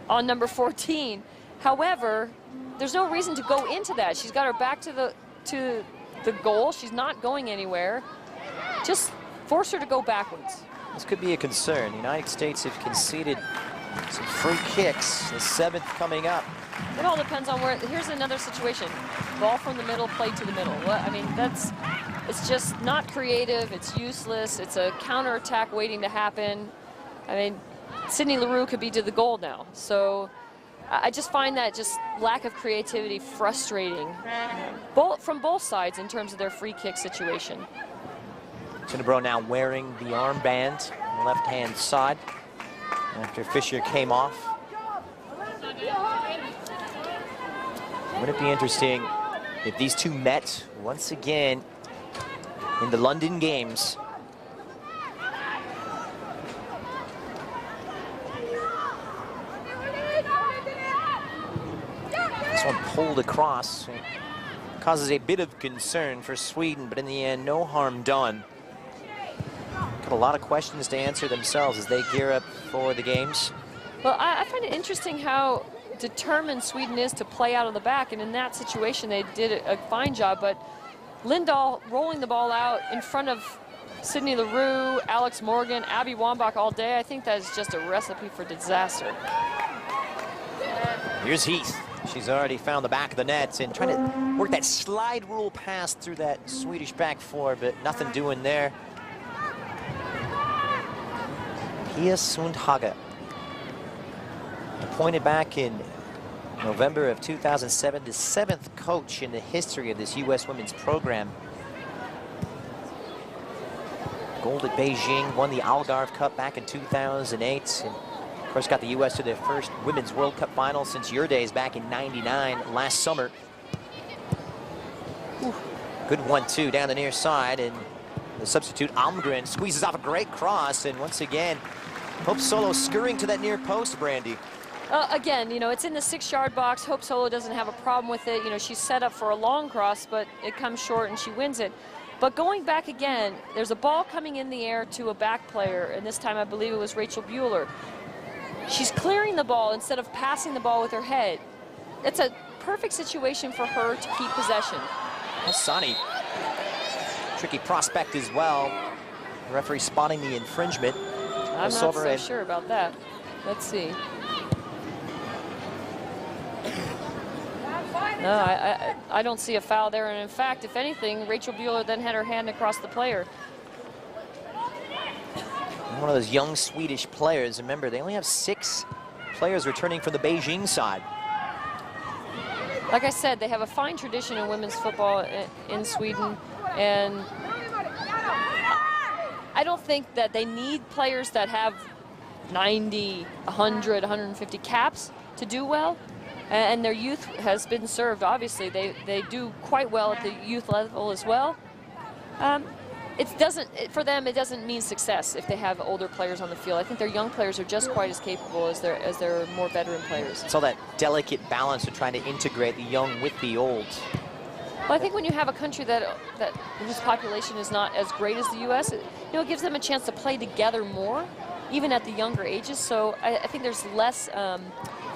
on number 14. However, there's no reason to go into that. She's got her back to the goal. She's not going anywhere. Just force her to go backwards. This could be a concern. The United States have conceded some free kicks. The 7th coming up. It all depends on where. Here's another situation. Ball from the middle, play to the middle. Well, I mean, it's just not creative. It's useless. It's a counterattack waiting to happen. I mean, Sydney Leroux could be to the goal now. So I just find that just lack of creativity frustrating from both sides in terms of their free kick situation. Tinnebro now wearing the armband on the left-hand side after Fisher came off. Wouldn't it be interesting if these two met once again in the London Games? This one pulled across. Causes a bit of concern for Sweden, but in the end, no harm done. Got a lot of questions to answer themselves as they gear up for the games. Well, I find it interesting how determined Sweden is to play out of the back, and in that situation they did a fine job, but Lindahl rolling the ball out in front of Sydney Leroux, Alex Morgan, Abby Wambach all day, I think that is just a recipe for disaster. Here's Heath. She's already found the back of the net and trying to work that slide rule pass through that Swedish back four, but nothing doing there. Pia Sundhage, appointed back in November of 2007, the 7th coach in the history of this U.S. women's program. Gold at Beijing, won the Algarve Cup back in 2008, and of course got the U.S. to their first Women's World Cup final since your days back in '99 last summer. Ooh. Good 1-2 down the near side, and the substitute Almgren squeezes off a great cross, and once again, Hope Solo scurrying to that near post, Brandy. Again, you know, it's in the 6-yard box. Hope Solo doesn't have a problem with it. You know, she's set up for a long cross, but it comes short and she wins it. But going back again, there's a ball coming in the air to a back player, and this time I believe it was Rachel Buehler. She's clearing the ball instead of passing the ball with her head. It's a perfect situation for her to keep possession. Hassani, tricky prospect as well. The referee spotting the infringement. I'm not so sure about that. Let's see. No, I don't see a foul there. And in fact, if anything, Rachel Buehler then had her hand across the player. One of those young Swedish players. Remember, they only have 6 players returning from the Beijing side. Like I said, they have a fine tradition in women's football in Sweden, and I don't think that they need players that have 90, 100, 150 caps to do well, and their youth has been served. Obviously, they do quite well at the youth level as well. For them, it doesn't mean success if they have older players on the field. I think their young players are just quite as capable as their more veteran players. It's all that delicate balance of trying to integrate the young with the old. Well, I think when you have a country whose population is not as great as the U.S., it gives them a chance to play together more, even at the younger ages. So I think there's less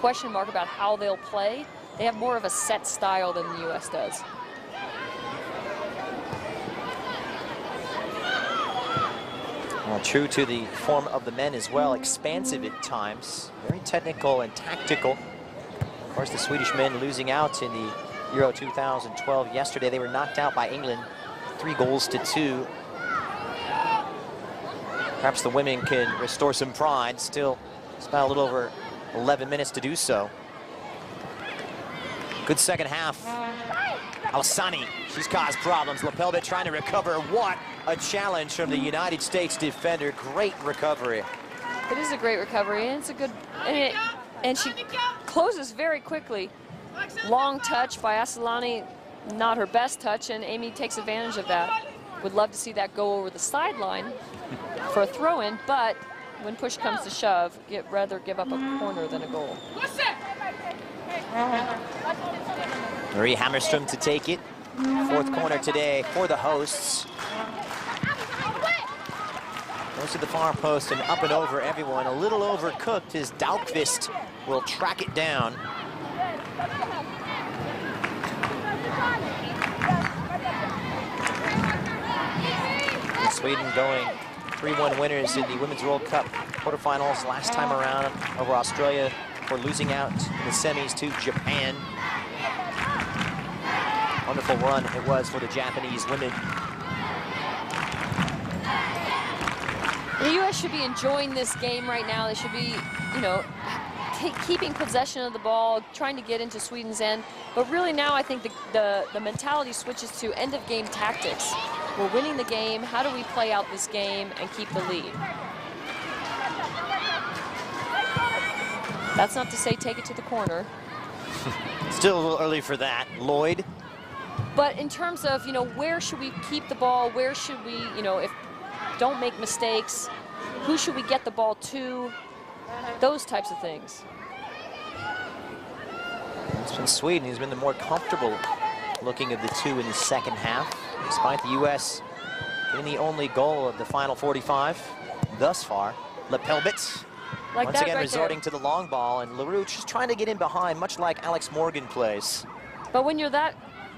question mark about how they'll play. They have more of a set style than the U.S. does. Well, true to the form of the men as well, expansive at times, very technical and tactical. Of course, the Swedish men losing out in the Euro 2012 yesterday. They were knocked out by England, 3-2. Perhaps the women can restore some pride. Still, it's about a little over 11 minutes to do so. Good second half. Alsani, she's caused problems. Lepelbit trying to recover. What a challenge from the United States defender. Great recovery. It is a great recovery, and it's a good, and she closes very quickly. Long touch by Asalani, not her best touch, and Amy takes advantage of that. Would love to see that go over the sideline for a throw-in, but when push comes to shove, rather give up a corner than a goal. Marie Hammerström to take it. 4th corner today for the hosts. Goes to the far post and up and over everyone. A little overcooked as Dahlqvist will track it down. And Sweden going 3-1 winners in the Women's World Cup quarterfinals last time around over Australia before losing out in the semis to Japan. Wonderful run it was for the Japanese women. The U.S. should be enjoying this game right now. They should be, keeping possession of the ball, trying to get into Sweden's end. But really now I think the mentality switches to end-of-game tactics. We're winning the game. How do we play out this game and keep the lead? That's not to say take it to the corner. Still a little early for that. Lloyd. But in terms of, where should we keep the ball? Where should we, if don't make mistakes, who should we get the ball to? Those types of things. It's been Sweden who's been the more comfortable looking of the two in the second half, despite the U.S. getting the only goal of the final 45 thus far. Lepelbit once again resorting to the long ball, and LaRue just trying to get in behind, much like Alex Morgan plays. But when you're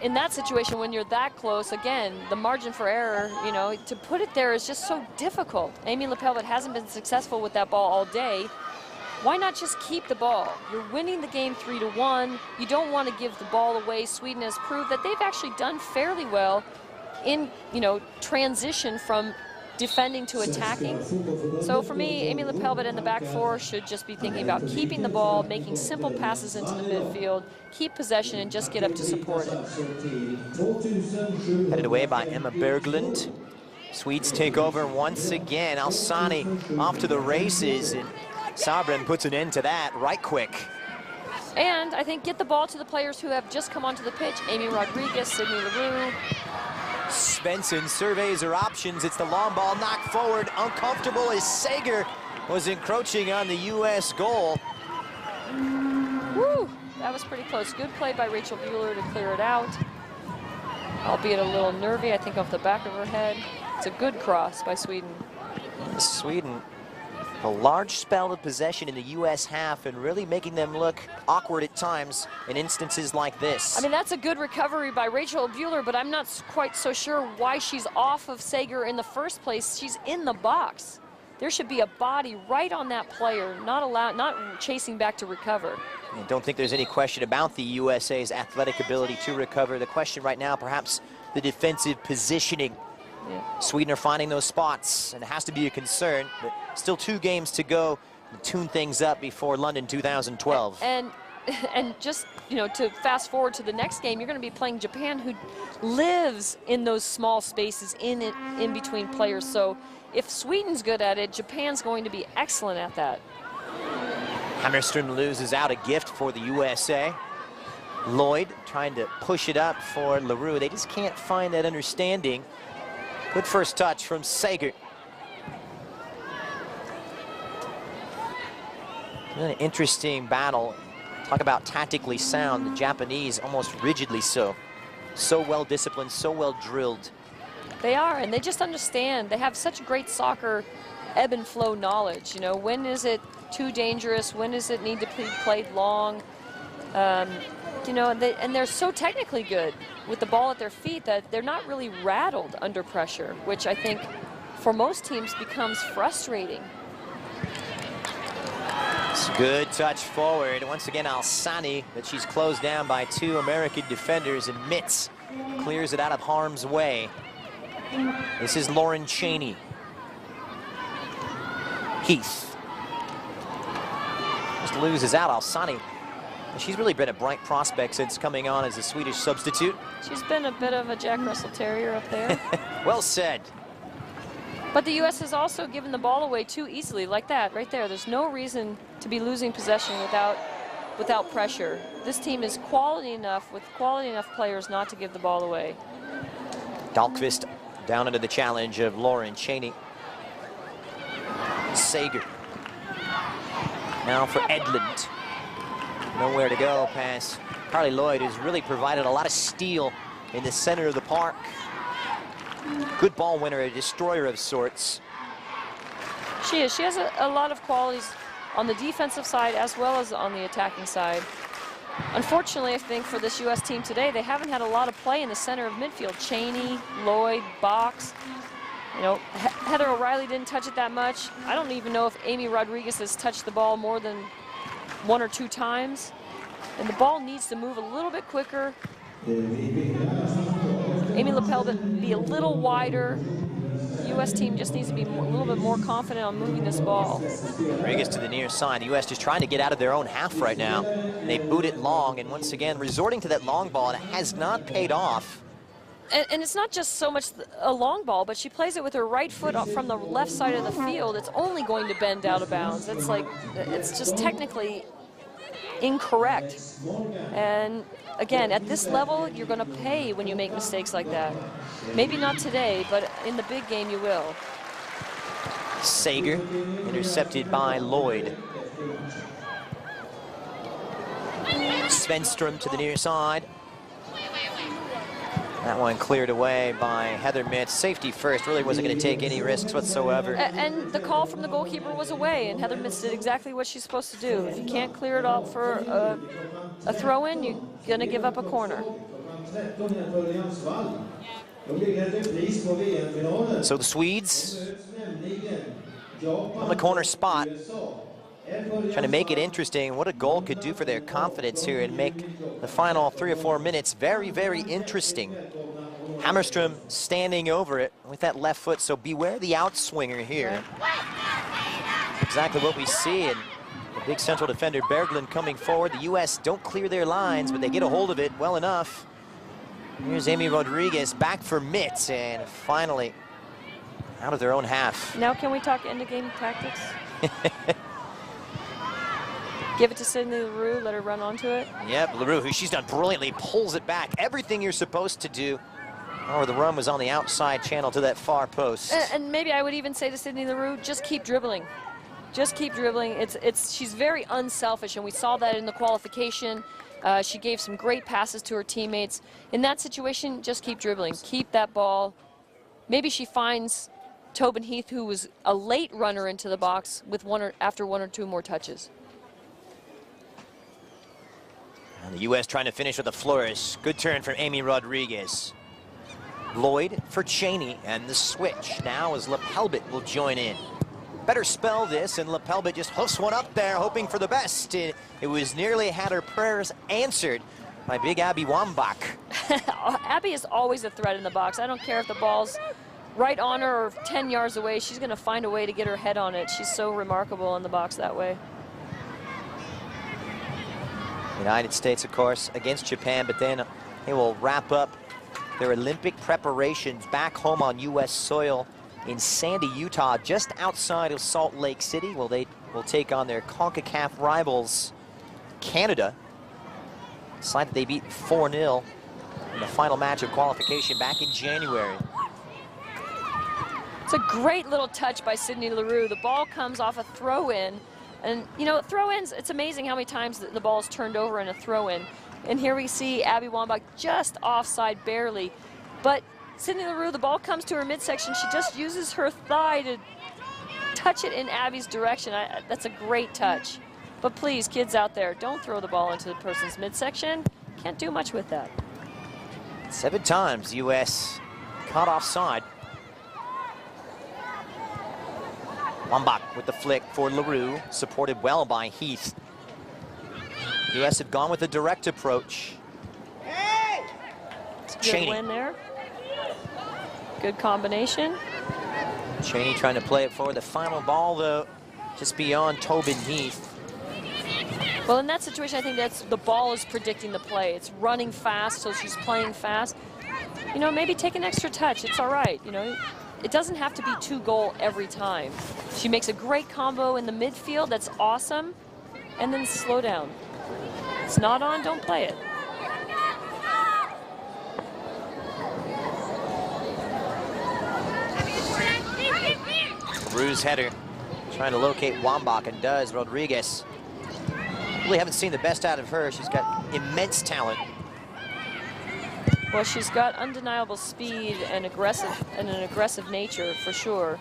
in that situation, when you're that close, again, the margin for error, to put it there is just so difficult. Amy Lepelbit hasn't been successful with that ball all day. Why not just keep the ball? You're winning the game 3-1. You don't want to give the ball away. Sweden has proved that they've actually done fairly well in, transition from defending to attacking. So for me, Amy Lepelbit and the back four should just be thinking about keeping the ball, making simple passes into the midfield, keep possession, and just get up to support it. Headed away by Emma Berglund. Swedes take over once again. Alsani off to the races, and Sabren puts an end to that right quick. And I think get the ball to the players who have just come onto the pitch. Amy Rodriguez, Sydney LaRue. Svensson surveys her options. It's the long ball knocked forward. Uncomfortable as Sager was encroaching on the U.S. goal. Woo, that was pretty close. Good play by Rachel Buehler to clear it out. Albeit a little nervy, I think, off the back of her head. It's a good cross by Sweden. Sweden, a large spell of possession in the U.S. half and really making them look awkward at times in instances like this. I mean, that's a good recovery by Rachel Buehler, but I'm not quite so sure why she's off of Sager in the first place. She's in the box. There should be a body right on that player, not chasing back to recover. I don't think there's any question about the USA's athletic ability to recover. The question right now, perhaps the defensive positioning Yeah. Sweden are finding those spots, and it has to be a concern, but still 2 games to go to tune things up before London 2012. And just, you know, to fast forward to the next game, you're going to be playing Japan, who lives in those small spaces in between players. So if Sweden's good at it, Japan's going to be excellent at that. Hammerstrom loses out a gift for the USA. Lloyd trying to push it up for LaRue. They just can't find that understanding. Good first touch from Sager. An interesting battle. Talk about tactically sound. The Japanese almost rigidly so. So well disciplined, so well drilled. They are, and they just understand. They have such great soccer ebb and flow knowledge. You know, when is it too dangerous? When does it need to be played long? You know, and they're so technically good with the ball at their feet that they're not really rattled under pressure, which I think for most teams becomes frustrating. It's a good touch forward. Once again, Alsani, but she's closed down by 2 American defenders, and Mitz clears it out of harm's way. This is Lauren Cheney. Heath just loses out. Alsani, she's really been a bright prospect since coming on as a Swedish substitute. She's been a bit of a Jack Russell Terrier up there. Well said. But the U.S. has also given the ball away too easily, like that, right there. There's no reason to be losing possession without pressure. This team is quality enough, with quality enough players, not to give the ball away. Dahlqvist down into the challenge of Lauren Cheney. Sager. Now for Edlund. Nowhere to go past Carly Lloyd, who's really provided a lot of steel in the center of the park. Good ball winner, a destroyer of sorts. She is. She has a lot of qualities on the defensive side as well as on the attacking side. Unfortunately, I think for this U.S. team today, they haven't had a lot of play in the center of midfield. Cheney, Lloyd, Box. You know, Heather O'Reilly didn't touch it that much. I don't even know if Amy Rodriguez has touched the ball more than 1 or 2 times. And the ball needs to move a little bit quicker. Amy Lepelbit be a little wider. The U.S. team just needs to be a little bit more confident on moving this ball. Rodriguez to the near side. The U.S. just trying to get out of their own half right now. And they boot it long, and once again, resorting to that long ball, and it has not paid off. And it's not just so much a long ball, but she plays it with her right foot up from the left side of the field. It's only going to bend out of bounds. It's like, it's just technically incorrect. And again, at this level, you're going to pay when you make mistakes like that. Maybe not today, but in the big game you will. Sager intercepted by Lloyd. Svenstrom to the near side. That one cleared away by Heather Mitz. Safety first, really wasn't going to take any risks whatsoever. And the call from the goalkeeper was away, and Heather Mitz did exactly what she's supposed to do. If you can't clear it out for a throw-in, you're going to give up a corner. So the Swedes on the corner spot, trying to make it interesting. What a goal could do for their confidence here and make the final 3 or 4 minutes very, very interesting. Hammerstrom standing over it with that left foot, so beware the outswinger here. Exactly what we see, and the big central defender Berglund coming forward. The U.S. don't clear their lines, but they get a hold of it well enough. Here's Amy Rodriguez back for Mitz, and finally out of their own half. Now can we talk end-of-game tactics? Give it to Sydney LaRue, let her run onto it. Yep, LaRue, who she's done brilliantly, pulls it back. Everything you're supposed to do. Oh, the run was on the outside channel to that far post. And maybe I would even say to Sydney LaRue, just keep dribbling. Just keep dribbling. She's very unselfish, and we saw that in the qualification. She gave some great passes to her teammates. In that situation, just keep dribbling. Keep that ball. Maybe she finds Tobin Heath, who was a late runner into the box, with after 1 or 2 more touches. And the U.S. trying to finish with a flourish. Good turn from Amy Rodriguez. Lloyd for Cheney, and the switch now as Lepelbit will join in. Better spell this, and Lepelbit just hoofs one up there, hoping for the best. It was nearly had her prayers answered by big Abby Wambach. Abby is always a threat in the box. I don't care if the ball's right on her or 10 yards away, she's going to find a way to get her head on it. She's so remarkable in the box that way. United States, of course, against Japan, but then they will wrap up their Olympic preparations back home on U.S. soil in Sandy, Utah, just outside of Salt Lake City. Well, they will take on their CONCACAF rivals, Canada. Side that they beat 4-0 in the final match of qualification back in January. It's a great little touch by Sydney Leroux. The ball comes off a throw-in. And, you know, throw-ins, it's amazing how many times the ball is turned over in a throw-in. And here we see Abby Wambach just offside barely. But Sydney Leroux, the ball comes to her midsection. She just uses her thigh to touch it in Abby's direction. That's a great touch. But please, kids out there, don't throw the ball into the person's midsection. Can't do much with that. 7 times U.S. caught offside. Wambach with the flick for Leroux, supported well by Heath. U.S. have gone with a direct approach. Good win there. Good combination. Cheney trying to play it forward. The final ball, though, just beyond Tobin Heath. Well, in that situation, I think that's the ball is predicting the play. It's running fast, so she's playing fast. You know, maybe take an extra touch. It's all right. You know, it doesn't have to be 2-goal every time. She makes a great combo in the midfield. That's awesome. And then slow down. It's not on, don't play it. Leroux's header trying to locate Wambach, and does. Rodriguez. Really haven't seen the best out of her. She's got immense talent. Well, she's got undeniable speed and an aggressive nature for sure.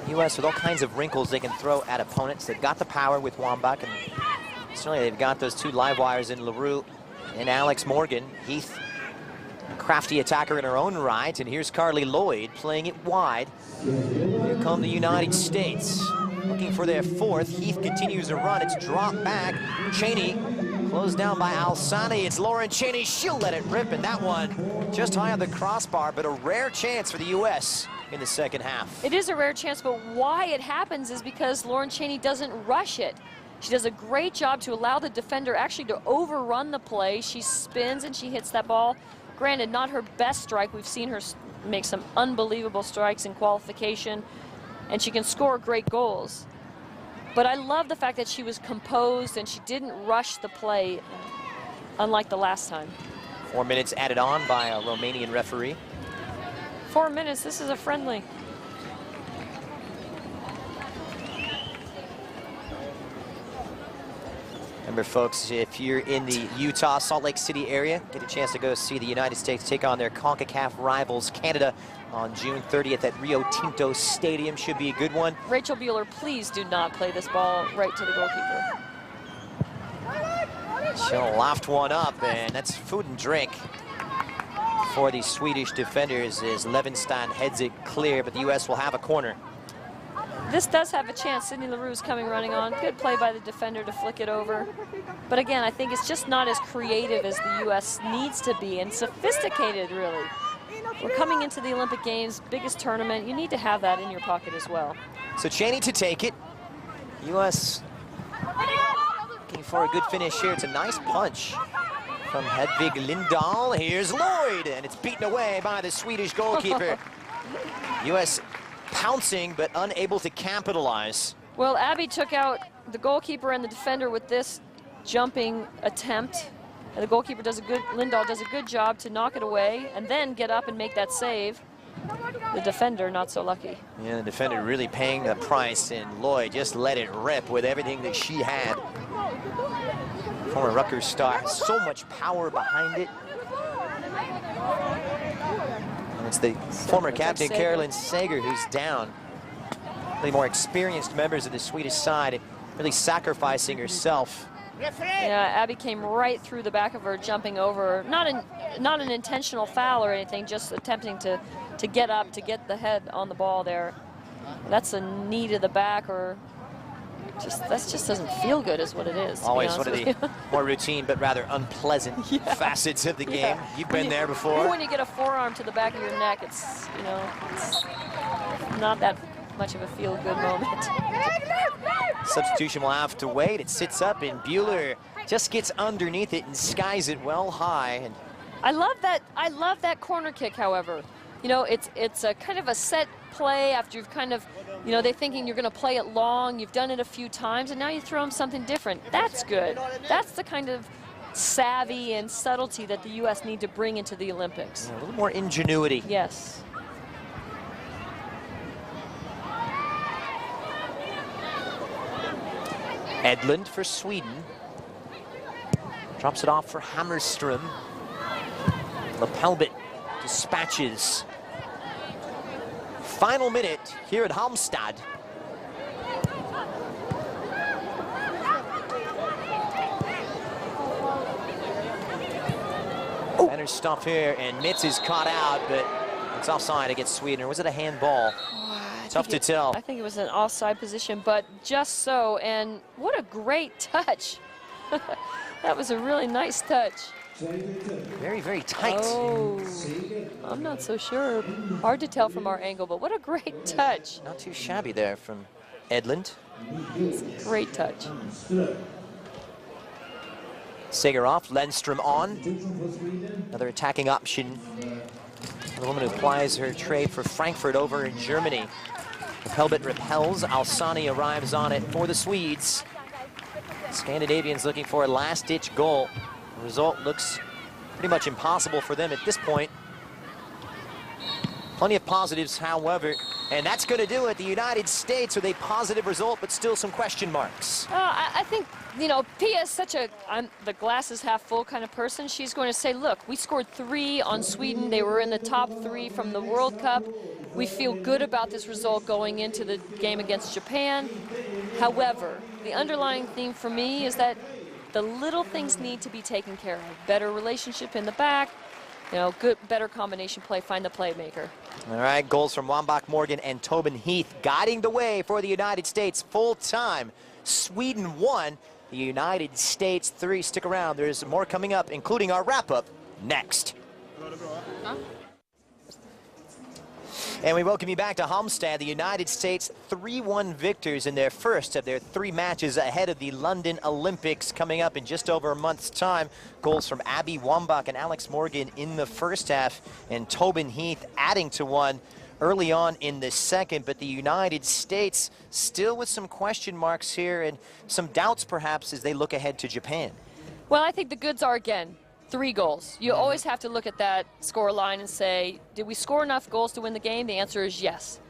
U.S. with all kinds of wrinkles they can throw at opponents. They've got the power with Wambach, and certainly they've got those 2 live wires in Leroux and Alex Morgan. Heath, a crafty attacker in her own right, and here's Carly Lloyd playing it wide. Here come the United States, looking for their 4th. Heath continues to run. It's dropped back. Cheney closed down by Alsani. It's Lauren Cheney. She'll let it rip, and that one just high on the crossbar, but a rare chance for the U.S. in the second half. It is a rare chance, but why it happens is because Lauren Cheney doesn't rush it. She does a great job to allow the defender actually to overrun the play. She spins and she hits that ball. Granted, not her best strike. We've seen her make some unbelievable strikes in qualification, and she can score great goals. But I love the fact that she was composed and she didn't rush the play, unlike the last time. 4 minutes added on by a Romanian referee. 4 minutes, this is a friendly. Remember, folks, if you're in the Utah, Salt Lake City area, get a chance to go see the United States take on their CONCACAF rivals, Canada, on June 30th at Rio Tinto Stadium. Should be a good one. Rachel Bueller, please do not play this ball right to the goalkeeper. She'll loft one up, and that's food and drink for the Swedish defenders as Levenstein heads it clear, but the U.S. will have a corner. This does have a chance. Sydney Leroux's coming running on. Good play by the defender to flick it over. But again, I think it's just not as creative as the U.S. needs to be, and sophisticated, really. We're coming into the Olympic Games, biggest tournament. You need to have that in your pocket as well. So Cheney to take it. U.S. looking for a good finish here. It's a nice punch from Hedvig Lindahl. Here's Lloyd, and it's beaten away by the Swedish goalkeeper. U.S. pouncing, but unable to capitalize. Well, Abby took out the goalkeeper and the defender with this jumping attempt. And the goalkeeper does a good, Lindahl does a good job to knock it away and then get up and make that save. The defender, not so lucky. Yeah, the defender really paying the price, and Lloyd just let it rip with everything that she had. Former Rutgers star, so much power behind it. And it's the former captain, Carolyn Sager, who's down. The more experienced members of the Swedish side, really sacrificing herself. Yeah, Abby came right through the back of her, jumping over. Not an intentional foul or anything, just attempting to get up, to get the head on the ball there. That's a knee to the back or that just doesn't feel good is what it is. Always one of the more routine but rather unpleasant facets of the game. You've been there before. When you get a forearm to the back of your neck, it's, you know, it's not that much of a feel-good moment. Substitution will have to wait. It sits up, and Buehler just gets underneath it and skies it well high. And I love that corner kick, however. You know, it's a kind of a set play after you've kind of, you know, they're thinking you're going to play it long. You've done it a few times, and now you throw them something different. That's good. That's the kind of savvy and subtlety that the U.S. need to bring into the Olympics. a little more ingenuity. Yes. Edlund for Sweden. Drops it off for Hammerström. Lapelbit dispatches. Final minute here at Halmstad. Better stuff here, and Mitz is caught out, but it's offside against Sweden. Or was it a handball? Tough to tell. I think it was an offside position, but just so. And what a great touch. That was a really nice touch. Very, very tight. Oh, I'm not so sure. Hard to tell from our angle, but what a great touch. Not too shabby there from Edlund. Great touch. Segerov, Lundström on. Another attacking option. The woman who plies her trade for Frankfurt over in Germany. Lapelbit repels. Alsani arrives on it for the Swedes. Scandinavians looking for a last-ditch goal. The result looks pretty much impossible for them at this point. Plenty of positives, however, and that's going to do it. The United States with a positive result, but still some question marks. I think, you know, Pia is such a the glass is half full kind of person. She's going to say, look, we scored 3 on Sweden. They were in the top 3 from the World Cup. We feel good about this result going into the game against Japan. However, the underlying theme for me is that the little things need to be taken care of. Better relationship in the back, you know, better combination play, find the playmaker. All right, goals from Wambach, Morgan, and Tobin Heath guiding the way for the United States full time. Sweden 1, the United States 3. Stick around, there's more coming up, including our wrap-up next. And we welcome you back to Halmstad. The United States 3-1 victors in their first of their 3 matches ahead of the London Olympics coming up in just over a month's time. Goals from Abby Wambach and Alex Morgan in the first half, and Tobin Heath adding to one early on in the second. But the United States still with some question marks here and some doubts perhaps as they look ahead to Japan. Well, I think the goods are, again, 3 goals. You always have to look at that score line and say, did we score enough goals to win the game? The answer is yes.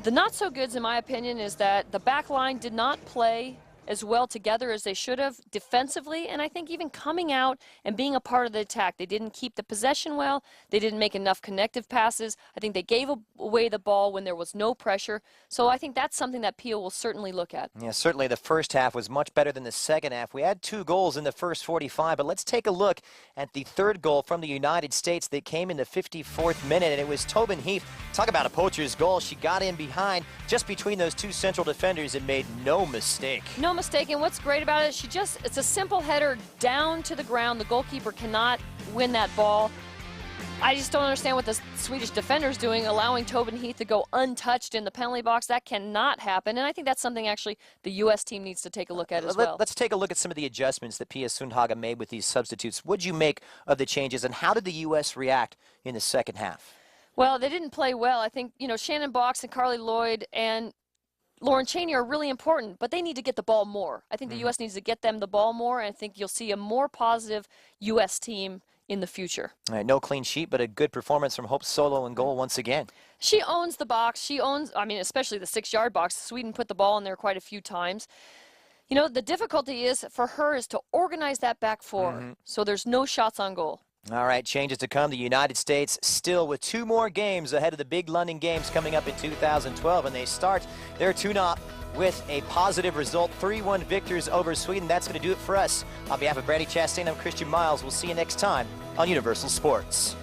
The not so goods, in my opinion, is that the back line did not play as well together as they should have defensively, and I think even coming out and being a part of the attack. They didn't keep the possession well. They didn't make enough connective passes. I think they gave away the ball when there was no pressure. So I think that's something that Pio will certainly look at. Yeah, certainly the first half was much better than the second half. We had 2 goals in the first 45, but let's take a look at the third goal from the United States that came in the 54th minute, and it was Tobin Heath. Talk about a poacher's goal. She got in behind just between those 2 central defenders and made no mistake. No mistake, and what's great about it, it's a simple header down to the ground. The goalkeeper cannot win that ball. I just don't understand what the Swedish defender's doing, allowing Tobin Heath to go untouched in the penalty box. That cannot happen, and I think that's something actually the U.S. team needs to take a look at as well. Let's take a look at some of the adjustments that Pia Sundhage made with these substitutes. What did you make of the changes, and how did the U.S. react in the second half? Well, they didn't play well. I think, you know, Shannon Box and Carly Lloyd and Lauren Cheney are really important, but they need to get the ball more. I think the U.S. needs to get them the ball more, and I think you'll see a more positive U.S. team in the future. All right, no clean sheet, but a good performance from Hope Solo in goal once again. She owns the box. She owns, I mean, especially the 6-yard box. Sweden put the ball in there quite a few times. You know, the difficulty is for her is to organize that back four, so there's no shots on goal. All right, changes to come. The United States still with 2 more games ahead of the big London Games coming up in 2012, and they start their tune-up with a positive result, 3-1 victors over Sweden. That's going to do it for us. On behalf of Brandy Chastain, I'm Christian Miles. We'll see you next time on Universal Sports.